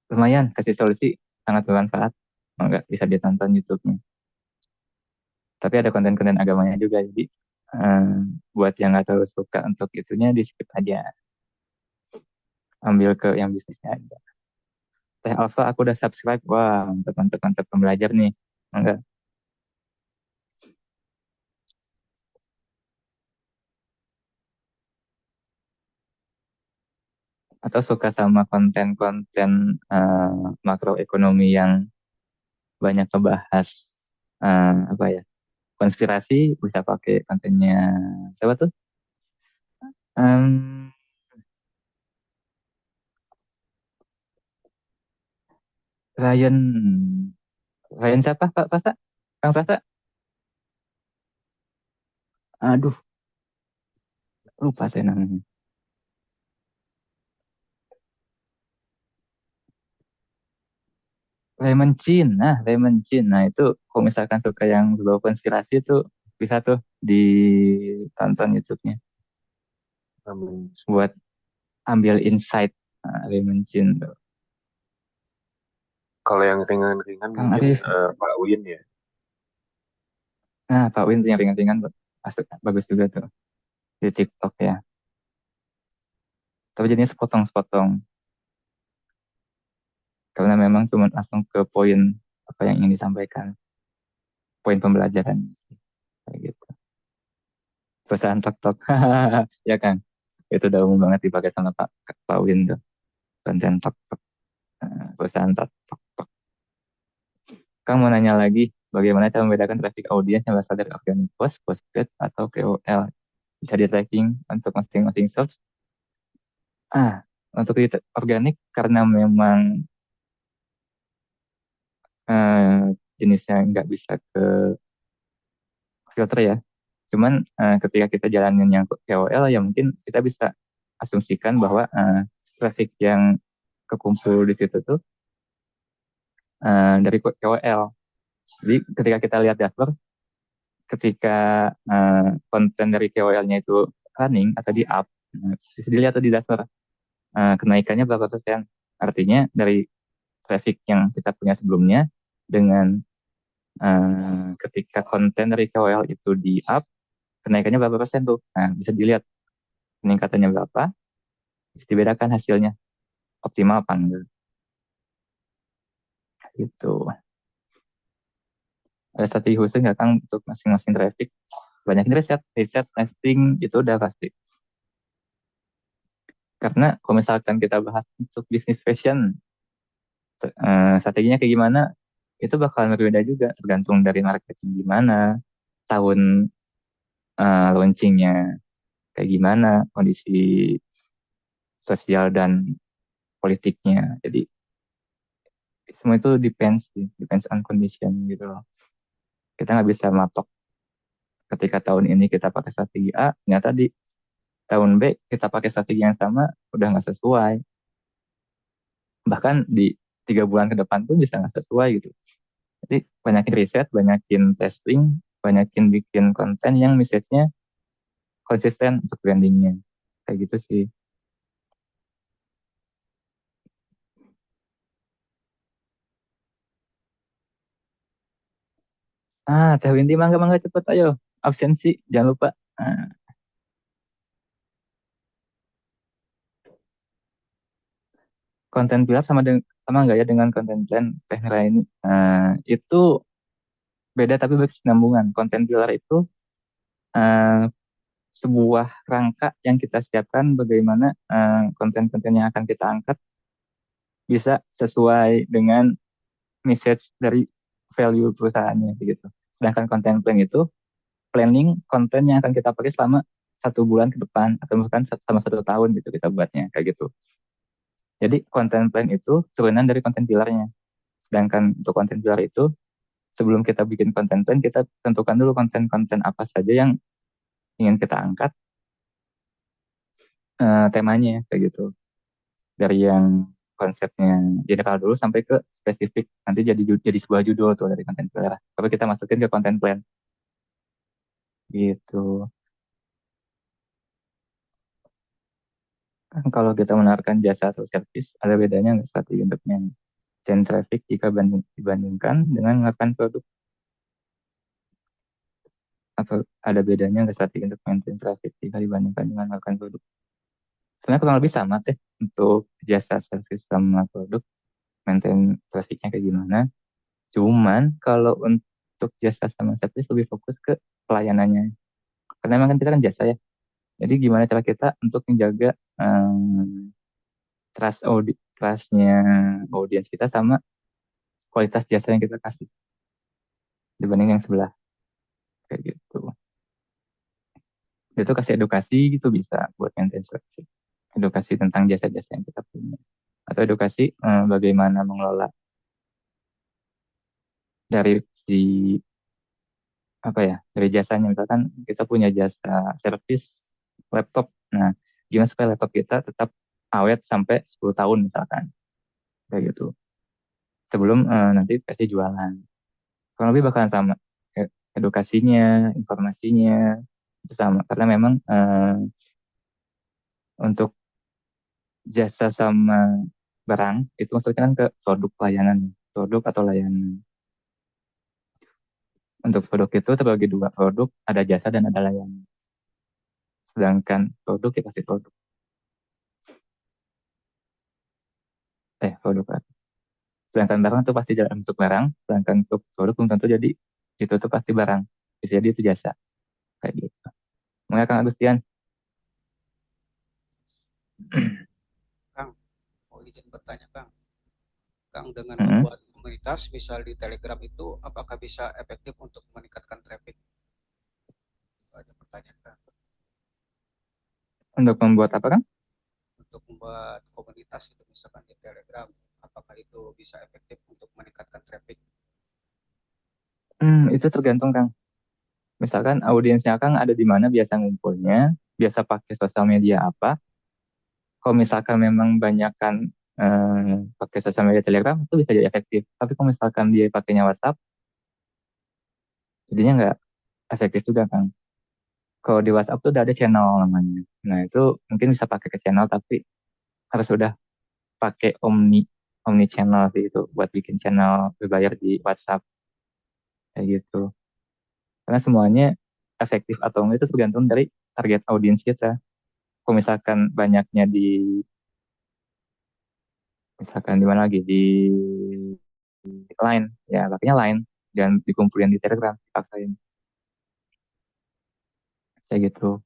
lumayan kasih solusi, sangat bermanfaat. Enggak bisa ditonton YouTube-nya. Tapi ada konten-konten agamanya juga, jadi buat yang nggak terlalu suka untuk itunya di skip aja, ambil ke yang bisnisnya aja. Teh Alfa aku udah subscribe, wah mantap mantap mantap, pembelajar nih. Enggak, atau suka sama konten-konten makroekonomi yang banyak ngebahas apa ya, konspirasi, bisa pakai kontennya siapa tuh? Em, Ryan Ryan siapa Pak Pasa? Kang Pasa? Aduh, lupa saya namanya. Lemon Chin, Lemon Chin. Nah, itu kalau misalkan suka yang berbau konspirasi itu bisa tuh ditonton YouTube-nya buat ambil insight. Lemon Chin tuh. Kalau yang ringan-ringan Kang mungkin Arif. Pak Win ya. Nah, Pak Win tuh yang ringan-ringan bagus juga tuh di TikTok ya. Tapi jadinya sepotong-sepotong. Karena memang cuma langsung ke poin apa yang ingin disampaikan. Poin pembelajaran. Kayak gitu. Perusahaan TikTok. Ya kan? Itu udah umum banget dipakai sama Pak Win tuh. Konten TikTok. Perusahaan TikTok. Kang mau nanya lagi, bagaimana cara membedakan traffic audiens yang berasal dari organic post, postpaid, atau KOL? Bisa di tracking untuk masing-masing source? Untuk di organik karena memang jenisnya nggak bisa ke filter ya. Cuman ketika kita jalanin yang KOL ya mungkin kita bisa asumsikan bahwa traffic yang kekumpul di situ tuh dari KOL. Jadi ketika kita lihat dashboard, ketika konten dari KOL-nya itu running atau di up, bisa dilihat tuh di dashboard kenaikannya berapa persen. Artinya dari traffic yang kita punya sebelumnya dengan ketika konten dari KOL itu di up, kenaikannya berapa persen tuh. Nah, bisa dilihat peningkatannya berapa, bisa dibedakan hasilnya optimal apa enggak. Gitu. Ada strategi khusus nggak Kang untuk masing-masing traffic? Banyak riset testing itu udah pasti. Karena kalau misalkan kita bahas untuk bisnis fashion, strateginya kayak gimana, itu bakal berbeda juga, tergantung dari marketing gimana, tahun launchingnya kayak gimana, kondisi sosial dan politiknya. Jadi semua itu depends on condition gitu loh. Kita nggak bisa matok ketika tahun ini kita pakai strategi A, ternyata di tahun B kita pakai strategi yang sama udah nggak sesuai, bahkan di 3 bulan ke depan pun bisa nggak sesuai gitu. Jadi banyakin riset, banyakin testing, banyakin bikin konten yang message-nya konsisten untuk brandingnya, kayak gitu sih. Teh Windy, mangga cepet ayo, absensi jangan lupa. Nah, konten pilar sama nggak ya dengan konten plan Teh Nira ini? Itu beda tapi berkesinambungan. Konten pilar itu eh, sebuah rangka yang kita siapkan bagaimana konten-konten yang akan kita angkat bisa sesuai dengan message dari value perusahaannya gitu. Sedangkan konten plan itu planning konten yang akan kita pakai selama 1 bulan ke depan atau bahkan sama 1 tahun gitu kita buatnya kayak gitu. Jadi konten plan itu turunan dari konten pilarnya. Sedangkan untuk konten pilar itu sebelum kita bikin konten plan kita tentukan dulu konten-konten apa saja yang ingin kita angkat, temanya kayak gitu. Dari yang konsepnya general dulu sampai ke spesifik, nanti jadi sebuah judul tuh dari konten pilar. Tapi kita masukin ke konten plan gitu. Kan kalau kita menawarkan jasa atau service ada bedanya nggak strategi untuk maintain traffic jika dibandingkan dengan melakukan produk, atau ada bedanya nggak strategi untuk maintain traffic jika dibandingkan dengan melakukan produk? Sebenarnya kurang lebih sama deh untuk jasa, service sama produk, maintain trafficnya kayak gimana. Cuman kalau untuk jasa sama service lebih fokus ke pelayanannya. Karena memang kan kita kan jasa ya. Jadi gimana cara kita untuk menjaga trustnya audiens kita sama kualitas jasa yang kita kasih dibanding yang sebelah kayak gitu. Itu kasih edukasi gitu bisa buat maintain traffic. Edukasi tentang jasa-jasa yang kita punya. Atau edukasi bagaimana mengelola dari si apa ya, dari jasanya. Misalkan kita punya jasa servis laptop. Nah, gimana supaya laptop kita tetap awet sampai 10 tahun misalkan. Kayak gitu. Sebelum nanti pasti jualan. Kurang lebih bakalan sama. Edukasinya, informasinya itu sama. Karena memang untuk jasa sama barang itu maksudnya kan ke produk layanan, produk atau layanan. Untuk produk itu terbagi 2, produk ada jasa dan ada layanan. Sedangkan produk ya pasti produk. Produk. Sedangkan barang itu pasti dalam bentuk barang, sedangkan untuk produk belum tentu jadi itu tuh pasti barang. Bisa jadi itu jasa. Kayak gitu. Mungkin Kang Agustian. Kang, mau izin bertanya Kang. Kang, dengan Mm-mm. membuat komunitas, misal di Telegram itu, apakah bisa efektif untuk meningkatkan traffic? Itu aja pertanyaan Kang. Untuk membuat apa Kang? Untuk membuat komunitas itu misalkan di Telegram, apakah itu bisa efektif untuk meningkatkan traffic? Itu tergantung Kang. Misalkan audiensnya Kang ada di mana biasa ngumpulnya, biasa pakai sosial media apa. Kalau misalkan memang banyakkan pakai sosial media Telegram itu bisa jadi efektif. Tapi kalau misalkan dia pakainya WhatsApp, jadinya nggak efektif juga Kang. Kalau di WhatsApp tuh udah ada channel namanya. Nah itu mungkin bisa pakai ke channel tapi harus udah pakai omni channel sih itu buat bikin channel berbayar di WhatsApp kayak gitu. Karena semuanya efektif atau enggak itu tergantung dari target audiens kita. Kalau misalkan banyaknya misalkan di mana lagi di Line, ya pakainya Line dan dikumpulin di Telegram, dipaksain kayak gitu.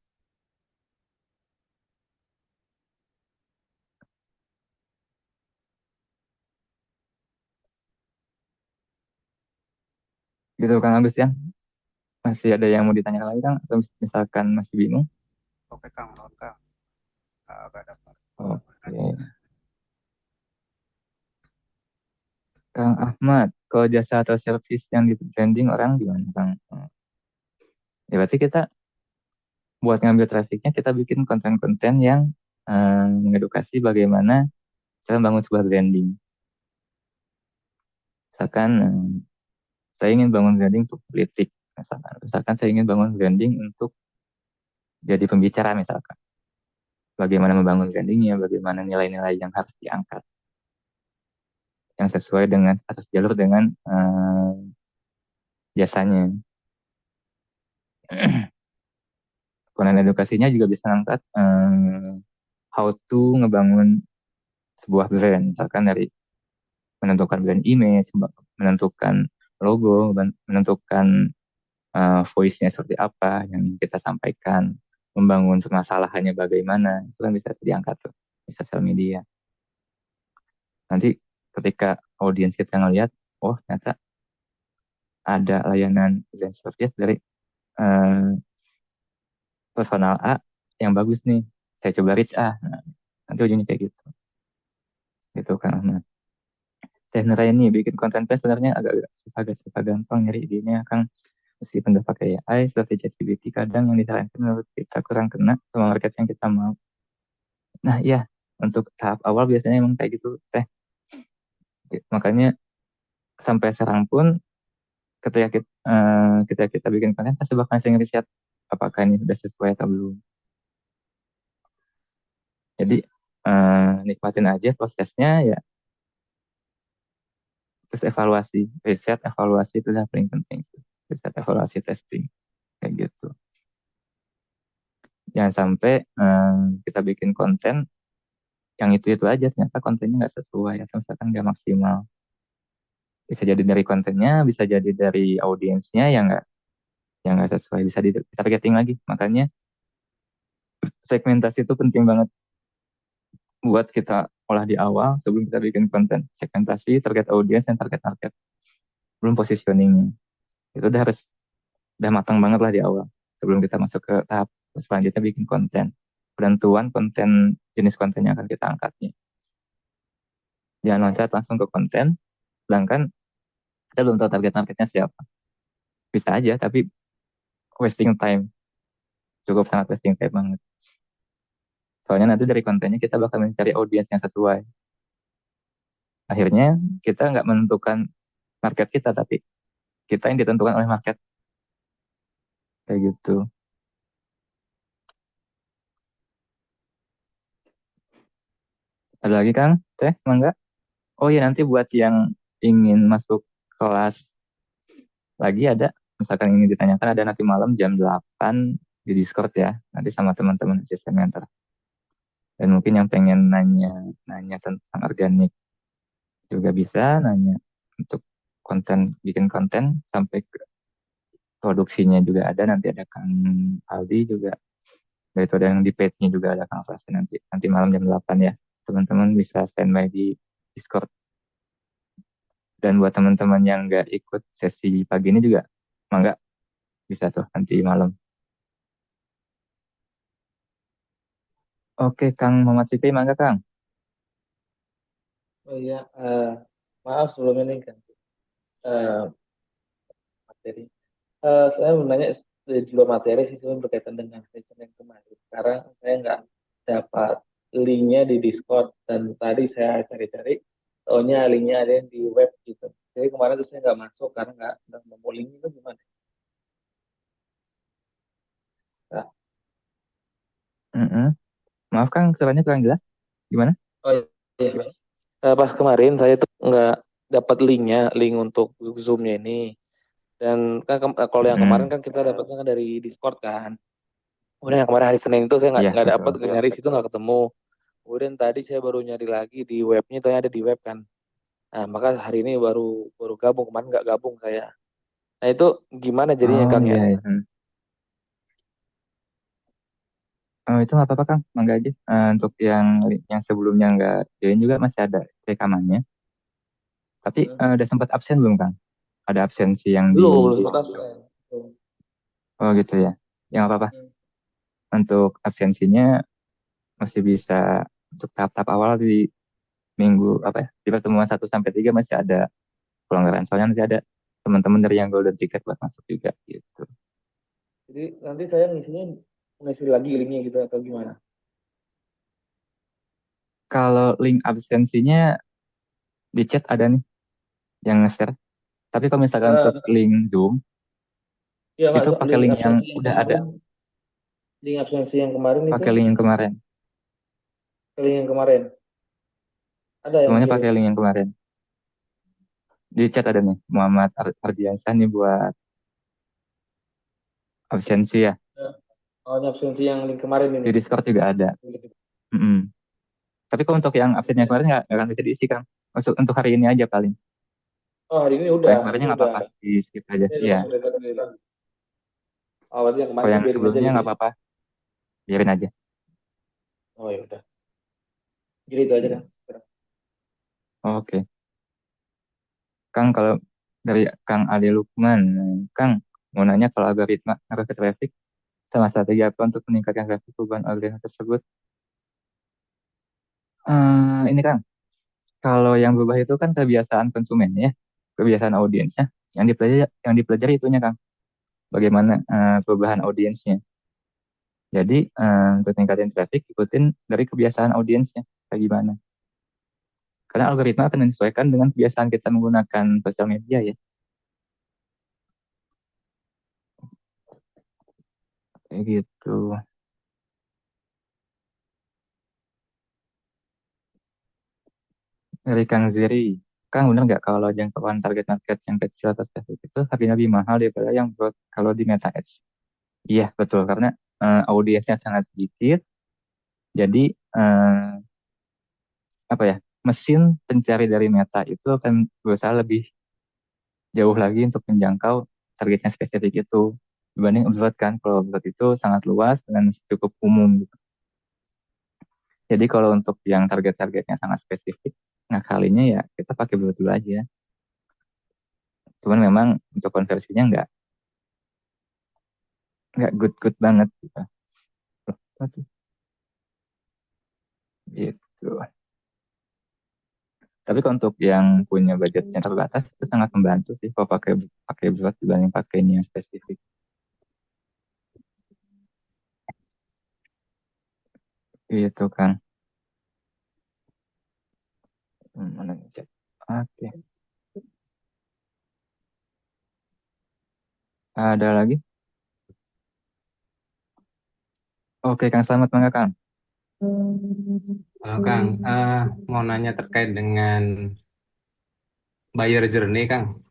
Gitu Kang Agus ya. Masih ada yang mau ditanyakan lagi Kang? Atau misalkan masih bingung? Oke Kang, mohon Kang. Agak dapat. Oke. Kang Ahmad, kalau jasa atau service yang di branding orang gimana Kang? Ya berarti kita buat ngambil trafficnya kita bikin konten-konten yang mengedukasi bagaimana cara membangun sebuah branding. Misalkan saya ingin bangun branding untuk politik, misalkan saya ingin bangun branding untuk jadi pembicara misalkan. Bagaimana membangun brandingnya, bagaimana nilai-nilai yang harus diangkat, yang sesuai dengan atas jalur dengan jasanya. Konten edukasinya juga bisa ngangkat how to ngebangun sebuah brand, misalkan dari menentukan brand image, menentukan logo, menentukan voice-nya seperti apa yang kita sampaikan, membangun permasalahannya bagaimana, itu kan bisa diangkat tuh di sosial media. Nanti ketika audiens kita ngelihat, oh ternyata ada layanan brand service dari personal A yang bagus nih, saya coba reach A. Nah, nanti ujungnya kayak gitu. Gitu kan. Nah, sebenarnya ini bikin konten sebenarnya agak susah gampang nyari idenya kan, meskipun udah pakai AI seperti ChatGPT, kadang yang disarankan menurut kita kurang kena sama market yang kita mau. Nah iya, untuk tahap awal biasanya emang kayak gitu teh. Makanya sampai sekarang pun ketika kita bikin konten pasti bakal sering riset apakah ini sudah sesuai atau belum. Jadi nikmatin aja prosesnya ya, terus evaluasi, riset, evaluasi itu yang paling penting. Riset, evaluasi, testing, kayak gitu. Jangan sampai kita bikin konten yang itu aja, ternyata kontennya nggak sesuai atau misalkan nggak maksimal. Bisa jadi dari kontennya, bisa jadi dari audiensnya yang nggak sesuai, bisa targeting lagi. Makanya segmentasi itu penting banget buat kita olah di awal sebelum kita bikin konten. Segmentasi, target audiens, dan target market. Belum positioningnya. Itu udah matang banget lah di awal sebelum kita masuk ke tahap selanjutnya bikin konten. Penentuan konten, jenis konten yang akan kita angkatnya. Jangan loncat langsung ke konten, sedangkan kita belum tahu target marketnya siapa. Bisa aja, tapi wasting time. Cukup sangat wasting time banget. Soalnya nanti dari kontennya kita bakal mencari audiens yang sesuai. Akhirnya kita nggak menentukan market kita, tapi kita yang ditentukan oleh market. Kayak gitu. Ada lagi Kang? Teh, mangga? Oh iya, nanti buat yang ingin masuk kelas lagi ada, misalkan ingin ditanyakan, ada nanti malam jam 8 di Discord ya, nanti sama teman-teman asisten mentor. Dan mungkin yang pengen nanya tentang organik juga bisa nanya untuk bikin konten sampai ke produksinya juga ada, nanti ada Kang Aldi juga. Dan itu ada yang di page-nya juga ada Kang Flasya nanti malam jam 8 ya. Teman-teman bisa standby di Discord. Dan buat teman-teman yang nggak ikut sesi pagi ini juga, mangga bisa tuh nanti malam. Oke, Kang Muhammad Fikri, mangga Kang. Oh iya, maaf sebelumnya nih kan materi. Saya mau nanya di luar materi sih sebenarnya berkaitan dengan session yang kemarin. Sekarang saya nggak dapat linknya di Discord dan tadi saya cari-cari, taunya linknya ada yang di web gitu. Jadi kemarin tuh saya nggak masuk karena nggak nemu link itu gimana? Nah, Maaf Kang, suaranya kurang jelas. Gimana? oh iya, gimana? Pas kemarin saya tuh nggak dapat linknya, link untuk Zoom-nya ini. Dan kan kalau yang kemarin kan kita dapatnya kan dari Discord kan. Kemudian yang kemarin hari Senin itu saya Iya, nggak dapat, betul. nyari situ nggak ketemu. Kemudian tadi saya baru nyari lagi di webnya, ternyata ada di web kan. Nah, maka hari ini baru gabung, kemarin nggak gabung saya. Nah itu gimana jadinya Oh Kang ya? iya, iya. Oh, itu nggak apa-apa Kang, mangga aja. Untuk yang sebelumnya nggak join juga masih ada rekamannya. Tapi udah sempat absen belum Kang? Ada absensi yang Belum sempat absen. Oh gitu ya. Yang apa-apa. Untuk absensinya masih bisa untuk tahap-tahap awal di minggu di pertemuan 1 sampai 3 masih ada pelonggaran. Soalnya nanti ada teman-teman dari yang golden ticket buat masuk juga gitu. Jadi nanti saya ngisinya ngisi lagi linknya gitu atau gimana? Kalau link absensinya di chat ada nih yang nge-share. Tapi kalau misalkan untuk Eh, link Zoom, ya nggak itu pakai link link yang absensi yang udah ada, kemarin, link absensi yang kemarin itu, pakai link yang kemarin. link yang kemarin ada yang Semuanya kirim. pakai link yang kemarin. Di chat ada nih, Muhammad Ardiansyah nih buat absensi ya. Oh, ini absensi yang link kemarin Di ini. Discord juga ada. Mm-mm. Tapi kalau untuk yang absennya kemarin nggak akan bisa diisi kan. Untuk hari ini aja paling. Oh, hari ini Kalau udah, yang kemarinnya ini nggak udah. apa-apa, di skip aja. Ini Iya. udah tadi udah. Oh, berarti yang Kalau kemarin yang biarin aja sebelumnya gitu nggak ya. apa-apa, biarin aja. Oh ya udah. Jadi itu aja kan. Oke. Kang, kalau dari Kang Ade Lukman, Kang mau nanya kalau algoritma ngaruh ke traffic sama strategi apa untuk meningkatkan traffic perubahan algoritma tersebut? Ini Kang, kalau yang berubah itu kan kebiasaan konsumen ya, kebiasaan audiensnya. Yang dipelajari itunya Kang, bagaimana perubahan audiensnya. Jadi untuk meningkatkan traffic ikutin dari kebiasaan audiensnya kayak gimana. Karena algoritma akan menyesuaikan dengan kebiasaan kita menggunakan sosial media ya. Kayak gitu. Dari Kang Ziri. Kang bener nggak kalau jangkauan target market yang kecil atau spesifik itu harganya lebih mahal daripada yang broad kalau di Meta Ads? Iya betul karena audiensnya sangat sedikit. Jadi apa ya, mesin pencari dari Meta itu akan berusaha lebih jauh lagi untuk menjangkau targetnya spesifik itu dibanding broad kan. Kalau broad itu sangat luas dan cukup umum gitu. Jadi kalau untuk yang target-targetnya sangat spesifik, nah kalinya ya kita pakai broad dulu aja. Cuman memang untuk konversinya nggak good banget gitu. Gitu. Tapi kalau untuk yang punya budgetnya terbatas itu sangat membantu sih kalau pakai pakai broad dibanding pakai ini yang spesifik. Gitu kan. Mana nih chat? Oke. Ada lagi? Oke Kang, selamat Mangga Kang. Halo Kang, mau nanya terkait dengan buyer journey Kang.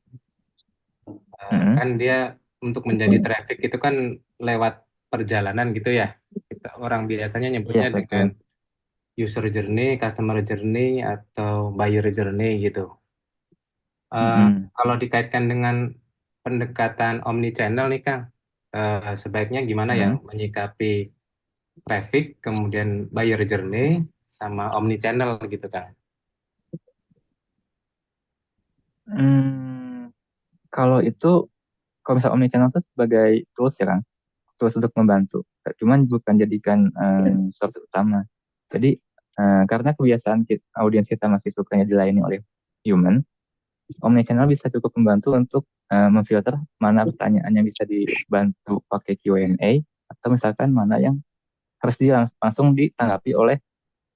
Kan dia untuk menjadi traffic itu kan lewat perjalanan gitu ya. Orang biasanya Iya nyebutnya dengan betul. user journey, customer journey, atau buyer journey gitu. Kalau dikaitkan dengan pendekatan omni-channel nih Kang, sebaiknya gimana ya menyikapi traffic, kemudian buyer journey, sama omni-channel gitu Kang? Kalau itu, kalau misalnya omnichannel itu sebagai tools ya kan, tools untuk membantu. Cuman bukan jadikan source utama. Jadi karena kebiasaan audiens kita masih sukanya dilayani oleh human, omnichannel bisa cukup membantu untuk memfilter mana pertanyaan yang bisa dibantu pakai Q&A atau misalkan mana yang harus langsung ditanggapi oleh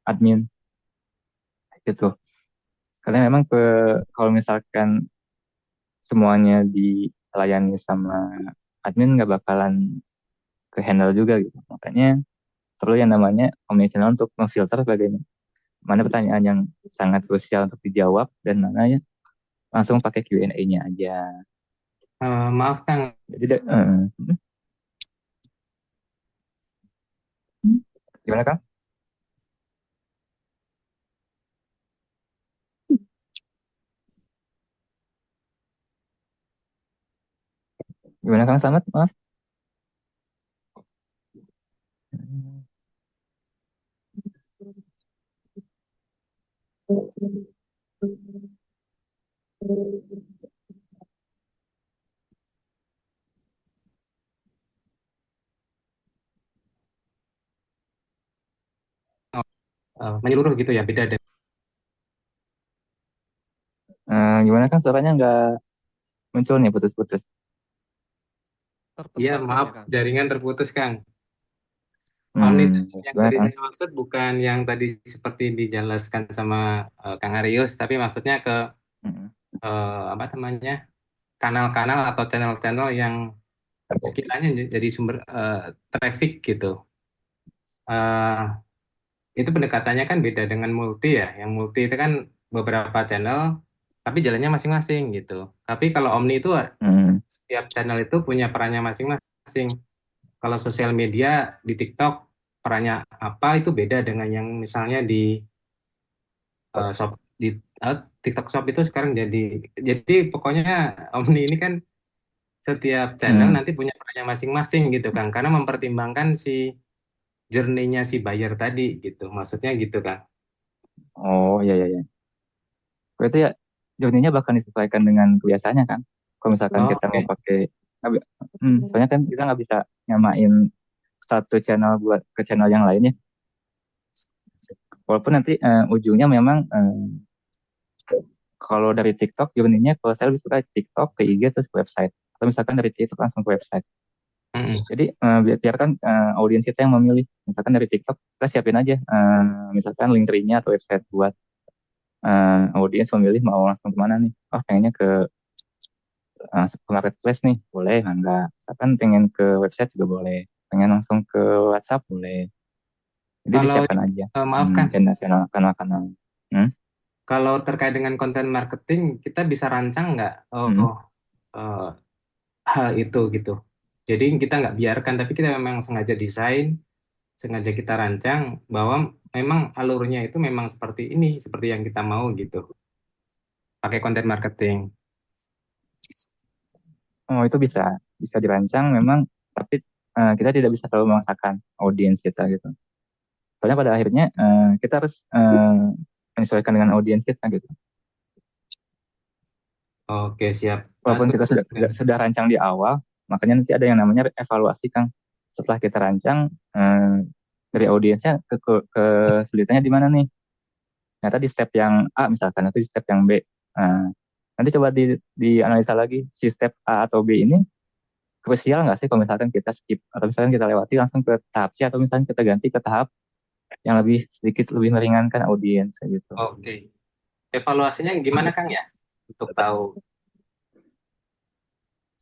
admin gitu. Karena memang kalau misalkan semuanya dilayani sama admin nggak bakalan ke handle juga gitu. Makanya perlu yang namanya omnichannel untuk memfilter bagaimana mana pertanyaan yang sangat krusial untuk dijawab dan mana yang langsung pakai Q&A-nya aja. Maaf Kang, Jadi gimana Kang? Gimana Kang? Selamat, maaf. menyeluruh gitu ya, beda dengan Gimana Kang? Suaranya nggak muncul nih, putus-putus. Iya, maaf, jaringan terputus Kang. Omnichannel yang Gimana tadi Kang? saya maksud bukan yang tadi seperti dijelaskan sama Kang Arius, tapi maksudnya ke Mm. apa namanya, kanal-kanal atau channel-channel yang sekiranya jadi sumber traffic gitu. Eh, itu pendekatannya kan beda dengan multi ya. Yang multi itu kan beberapa channel, tapi jalannya masing-masing gitu. Tapi kalau Omni itu Mm. setiap channel itu punya perannya masing-masing. Kalau sosial media di TikTok perannya apa itu beda dengan yang misalnya di shop di TikTok Shop itu sekarang jadi pokoknya Omni ini kan setiap channel Mm. nanti punya perannya masing-masing gitu kan karena mempertimbangkan si journey-nya si buyer tadi gitu. Maksudnya gitu kan. Oh iya iya iya. Berarti ya journey-nya bahkan disesuaikan dengan kebiasaannya kan. Kalau misalkan Oh, kita mau oke. pakai, soalnya kan kita nggak bisa nyamain satu channel buat ke channel yang lainnya. Walaupun nanti ujungnya memang kalau dari TikTok journey-nya kalau saya lebih suka TikTok ke IG terus ke website. Atau misalkan dari TikTok langsung ke website. Mm-mm. Jadi biarkan audiens kita yang memilih. Misalkan dari TikTok kita siapin aja misalkan link tree-nya atau website buat audiens memilih mau langsung kemana nih. Oh pengennya ke marketplace nih, boleh enggak? Misalkan pengen ke website juga boleh. Pengen langsung ke WhatsApp boleh. Jadi Kalau disiapkan aja maaf kan, channel kanal-kanal. Hmm? kalau terkait dengan konten marketing, kita bisa rancang nggak Hmm? eh, hal itu gitu. Jadi kita nggak biarkan, tapi kita memang sengaja desain, sengaja kita rancang bahwa memang alurnya itu memang seperti ini, seperti yang kita mau gitu. Pakai konten marketing. Oh itu bisa dirancang memang, tapi kita tidak bisa selalu memaksakan audiens kita gitu. Soalnya pada akhirnya kita harus menyesuaikan dengan audiens kita gitu. Oke, siap. Walaupun kita sudah rancang di awal, makanya nanti ada yang namanya evaluasi Kang. Setelah kita rancang dari audiensnya kesulitannya di mana nih? Ternyata di step yang A misalkan, atau di step yang B. Nanti coba dianalisa lagi si step A atau B ini krusial nggak sih kalau misalkan kita skip atau misalkan kita lewati langsung ke tahap C atau misalkan kita ganti ke tahap yang lebih sedikit lebih meringankan audiens kayak gitu. Oke. Evaluasinya gimana Kang ya? Untuk tahu.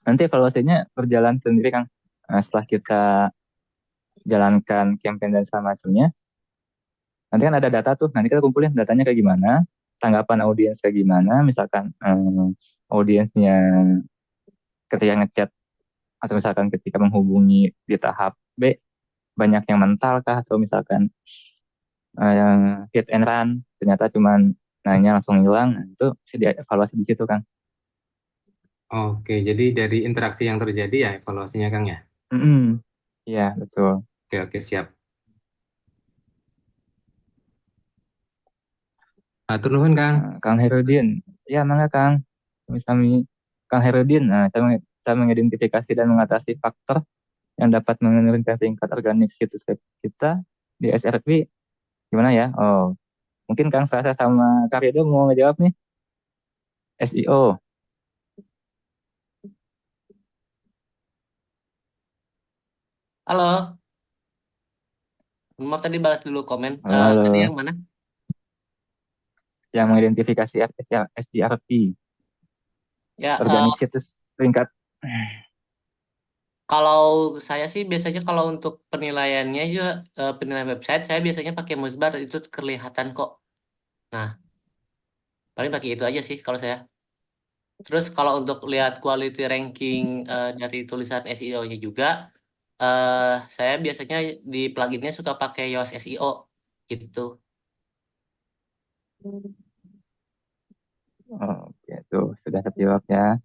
Nanti evaluasinya berjalan sendiri Kang. Setelah kita jalankan campaign dan segala macamnya, nanti kan ada data tuh. Nanti kita kumpulin datanya kayak gimana, tanggapan audiens kayak gimana, misalkan audiensnya ketika ngechat atau misalkan ketika menghubungi di tahap B banyak yang mental kah atau misalkan yang hit and run ternyata cuman nanya langsung hilang. Nah, itu bisa dievaluasi di situ kan. Oke, jadi dari interaksi yang terjadi ya evaluasinya Kang ya? Iya betul. Oke, siap. Atur nuhun Kang. Kang Herudin, ya mangga Kang. Kami Kang Herudin, saya mengidentifikasi dan mengatasi faktor yang dapat menurunkan tingkat organik situs web kita di SRP. Gimana ya? Oh, mungkin Kang Frasa sama Kak Rido mau ngejawab nih. SEO. Halo, mau tadi balas dulu komen. Halo, Tadi halo. yang mana? Yang mengidentifikasi SDRP. Ya, Organik situs tingkat. kalau saya sih biasanya kalau untuk penilaiannya juga penilaian website saya biasanya pakai Muzbar itu kelihatan kok. Nah, paling pakai itu aja sih kalau saya. Terus kalau untuk lihat quality ranking dari tulisan SEO-nya juga, saya biasanya di pluginnya suka pakai Yoast SEO gitu. Oke, tuh sudah terjawab ya.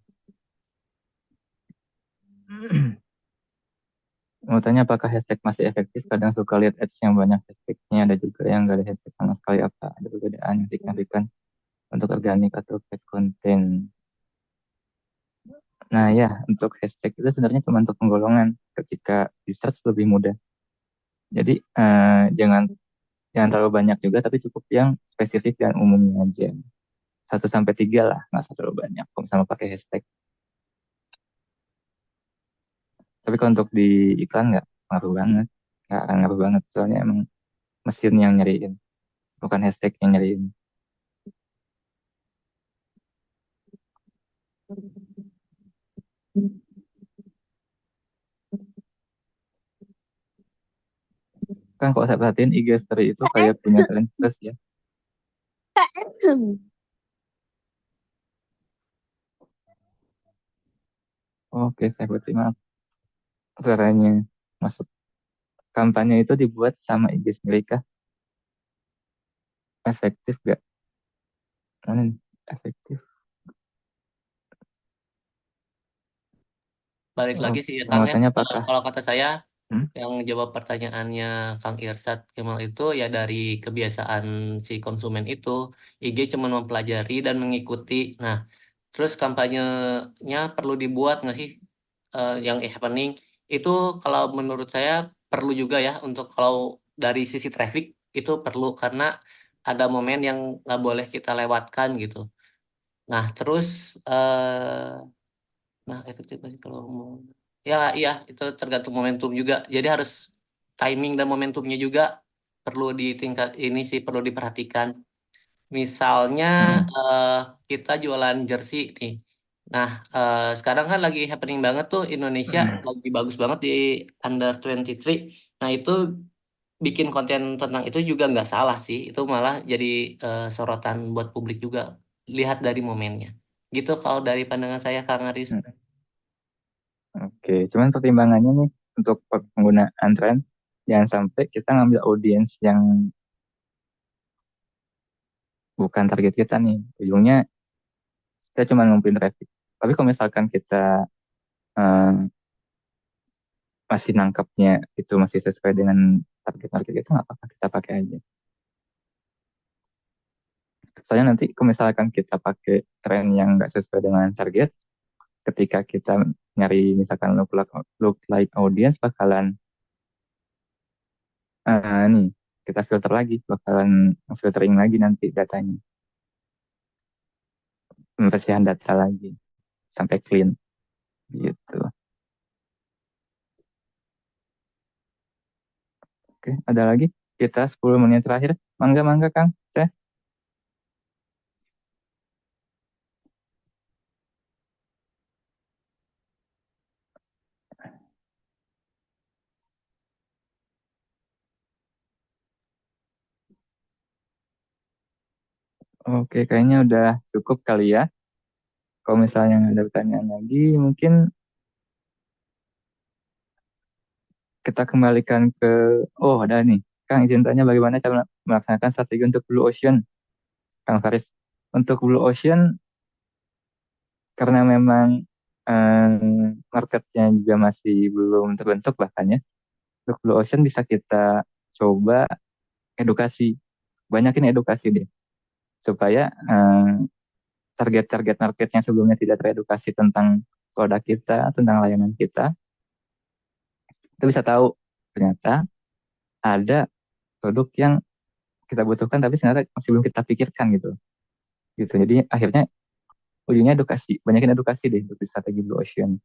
Mau tanya apakah hashtag masih efektif? Kadang suka lihat ads yang banyak hashtagnya, ada juga yang gak ada hashtag sama sekali. Apa ada perbedaan yang signifikan untuk organik atau paid content? Nah ya, untuk hashtag itu sebenarnya cuma untuk penggolongan. Ketika di search lebih mudah. Jadi jangan terlalu banyak juga, tapi cukup yang spesifik dan umumnya aja. 1 sampai 3 lah, nggak usah terlalu banyak. Kalau sama pakai hashtag. Tapi kalau untuk di iklan nggak pengaruh banget. nggak akan ngaruh banget. Soalnya emang mesin yang nyariin, bukan hashtag yang nyariin. Kan kalau saya perhatiin IG story itu kayak punya trend plus ya. Oke, saya berarti maaf. Suaranya masuk. Kampanye itu dibuat sama IG sendiri kah? Efektif gak? Mana nih? Efektif. Balik lagi sih ya Yang Kang mau ya. tanya apakah? Kalau kata saya Hmm? yang jawab pertanyaannya Kang Irsat Kemal itu ya dari kebiasaan si konsumen itu. IG cuma mempelajari dan mengikuti. Nah, terus kampanyenya perlu dibuat nggak sih yang happening itu kalau menurut saya perlu juga ya untuk kalau dari sisi traffic itu perlu karena ada momen yang nggak boleh kita lewatkan gitu. Nah, terus nah efektif sih kalau mau ya iya itu tergantung momentum juga. Jadi harus timing dan momentumnya juga perlu di tingkat ini sih perlu diperhatikan. Misalnya eh, kita jualan jersey nih. Nah, sekarang kan lagi happening banget tuh Indonesia lagi bagus banget di under 23. Nah, itu bikin konten tentang itu juga nggak salah sih. Itu malah jadi sorotan buat publik juga. Lihat dari momennya. Gitu kalau dari pandangan saya Kang Aris. Oke, cuman pertimbangannya nih untuk penggunaan tren, jangan sampai kita ngambil audiens yang bukan target kita nih. Ujungnya kita cuma ngumpulin traffic. Tapi kalau misalkan kita eh, masih nangkapnya itu masih sesuai dengan target market kita, nggak apa-apa kita pakai aja. Soalnya nanti kalau misalkan kita pakai tren yang nggak sesuai dengan target, ketika kita nyari misalkan look like audience bakalan nih kita filter lagi, bakalan filtering lagi nanti datanya, pembersihan data lagi sampai clean gitu. Oke, ada lagi? Kita 10 menit terakhir. Mangga Kang. Teh. Oke, kayaknya udah cukup kali ya. Kalau misalnya ada pertanyaan lagi, mungkin kita kembalikan ke, oh ada nih. Kang izin tanya bagaimana cara melaksanakan strategi untuk Blue Ocean, Kang Faris. Untuk Blue Ocean, karena memang marketnya juga masih belum terbentuk bahkan ya. Untuk Blue Ocean bisa kita coba edukasi, banyakin edukasi deh, supaya target-target market yang sebelumnya tidak teredukasi tentang produk kita, tentang layanan kita, itu bisa tahu ternyata ada produk yang kita butuhkan tapi sebenarnya masih belum kita pikirkan gitu. Gitu. Jadi akhirnya ujungnya edukasi, banyakin edukasi deh untuk strategi Blue Ocean.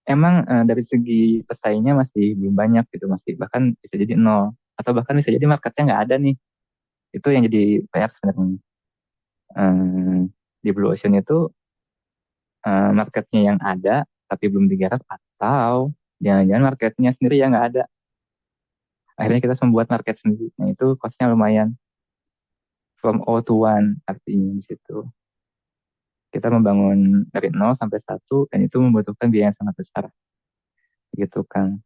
Emang dari segi pesaingnya masih belum banyak gitu, masih bahkan bisa jadi nol atau bahkan bisa jadi marketnya nggak ada nih. Itu yang jadi PR sebenarnya. Di Blue Ocean itu marketnya yang ada tapi belum digarap atau jangan-jangan marketnya sendiri yang nggak ada. Akhirnya kita harus membuat market sendiri. Nah itu costnya lumayan. From O to one artinya di situ. Kita membangun dari 0 sampai 1 dan itu membutuhkan biaya yang sangat besar. Gitu kan.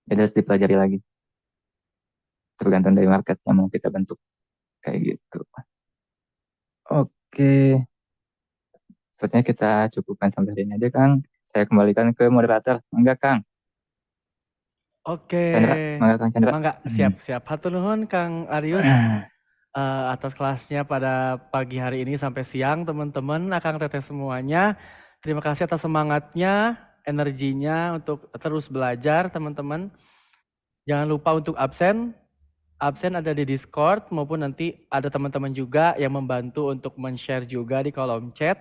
Jadi harus dipelajari lagi. Tergantung dari market yang mau kita bentuk. Kayak gitu. Oke. Sepertinya kita cukupkan sampai hari ini aja Kang. Saya kembalikan ke moderator. Enggak Kang. Oke, Chandra, mangga Kang Chandra. mangga siap. Hatur nuhun Kang Arius atas kelasnya pada pagi hari ini sampai siang teman-teman, Akang Teteh semuanya. Terima kasih atas semangatnya, energinya untuk terus belajar teman-teman. Jangan lupa untuk absen. Absen ada di Discord maupun nanti ada teman-teman juga yang membantu untuk men-share juga di kolom chat.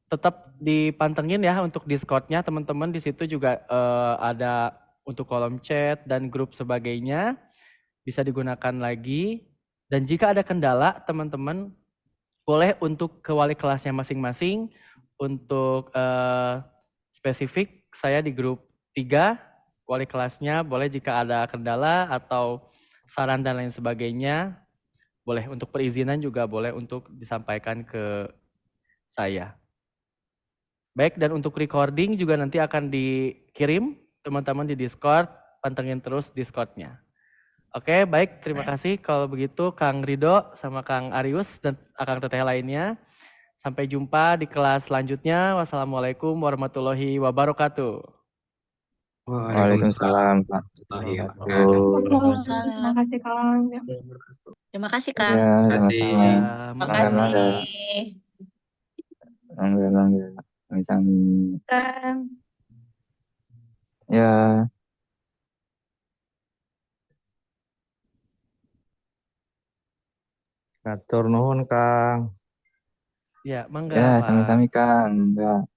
Tetap dipantengin ya untuk Discord-nya teman-teman. Di situ juga ada untuk kolom chat dan grup sebagainya bisa digunakan lagi. Dan jika ada kendala, teman-teman boleh untuk ke wali kelasnya masing-masing. Untuk spesifik, saya di grup 3, wali kelasnya boleh jika ada kendala atau saran dan lain sebagainya, boleh untuk perizinan juga boleh untuk disampaikan ke saya. Baik, dan untuk recording juga nanti akan dikirim teman-teman di Discord, pantengin terus Discord-nya. Oke, baik, terima kasih. Kalau begitu Kang Rido sama Kang Arius dan Akang Teteh lainnya. Sampai jumpa di kelas selanjutnya. Wassalamualaikum warahmatullahi wabarakatuh. Waalaikumsalam. Iya. Terima kasih Kang. Terima kasih, Ya, Kang. sama-sama. Ya, Mangga. Mangga. Sami-sami. Kang. Ya. Atur nuhun, Kang. Ya, mangga, Ya, Pak. sami-sami Kang. Enggak.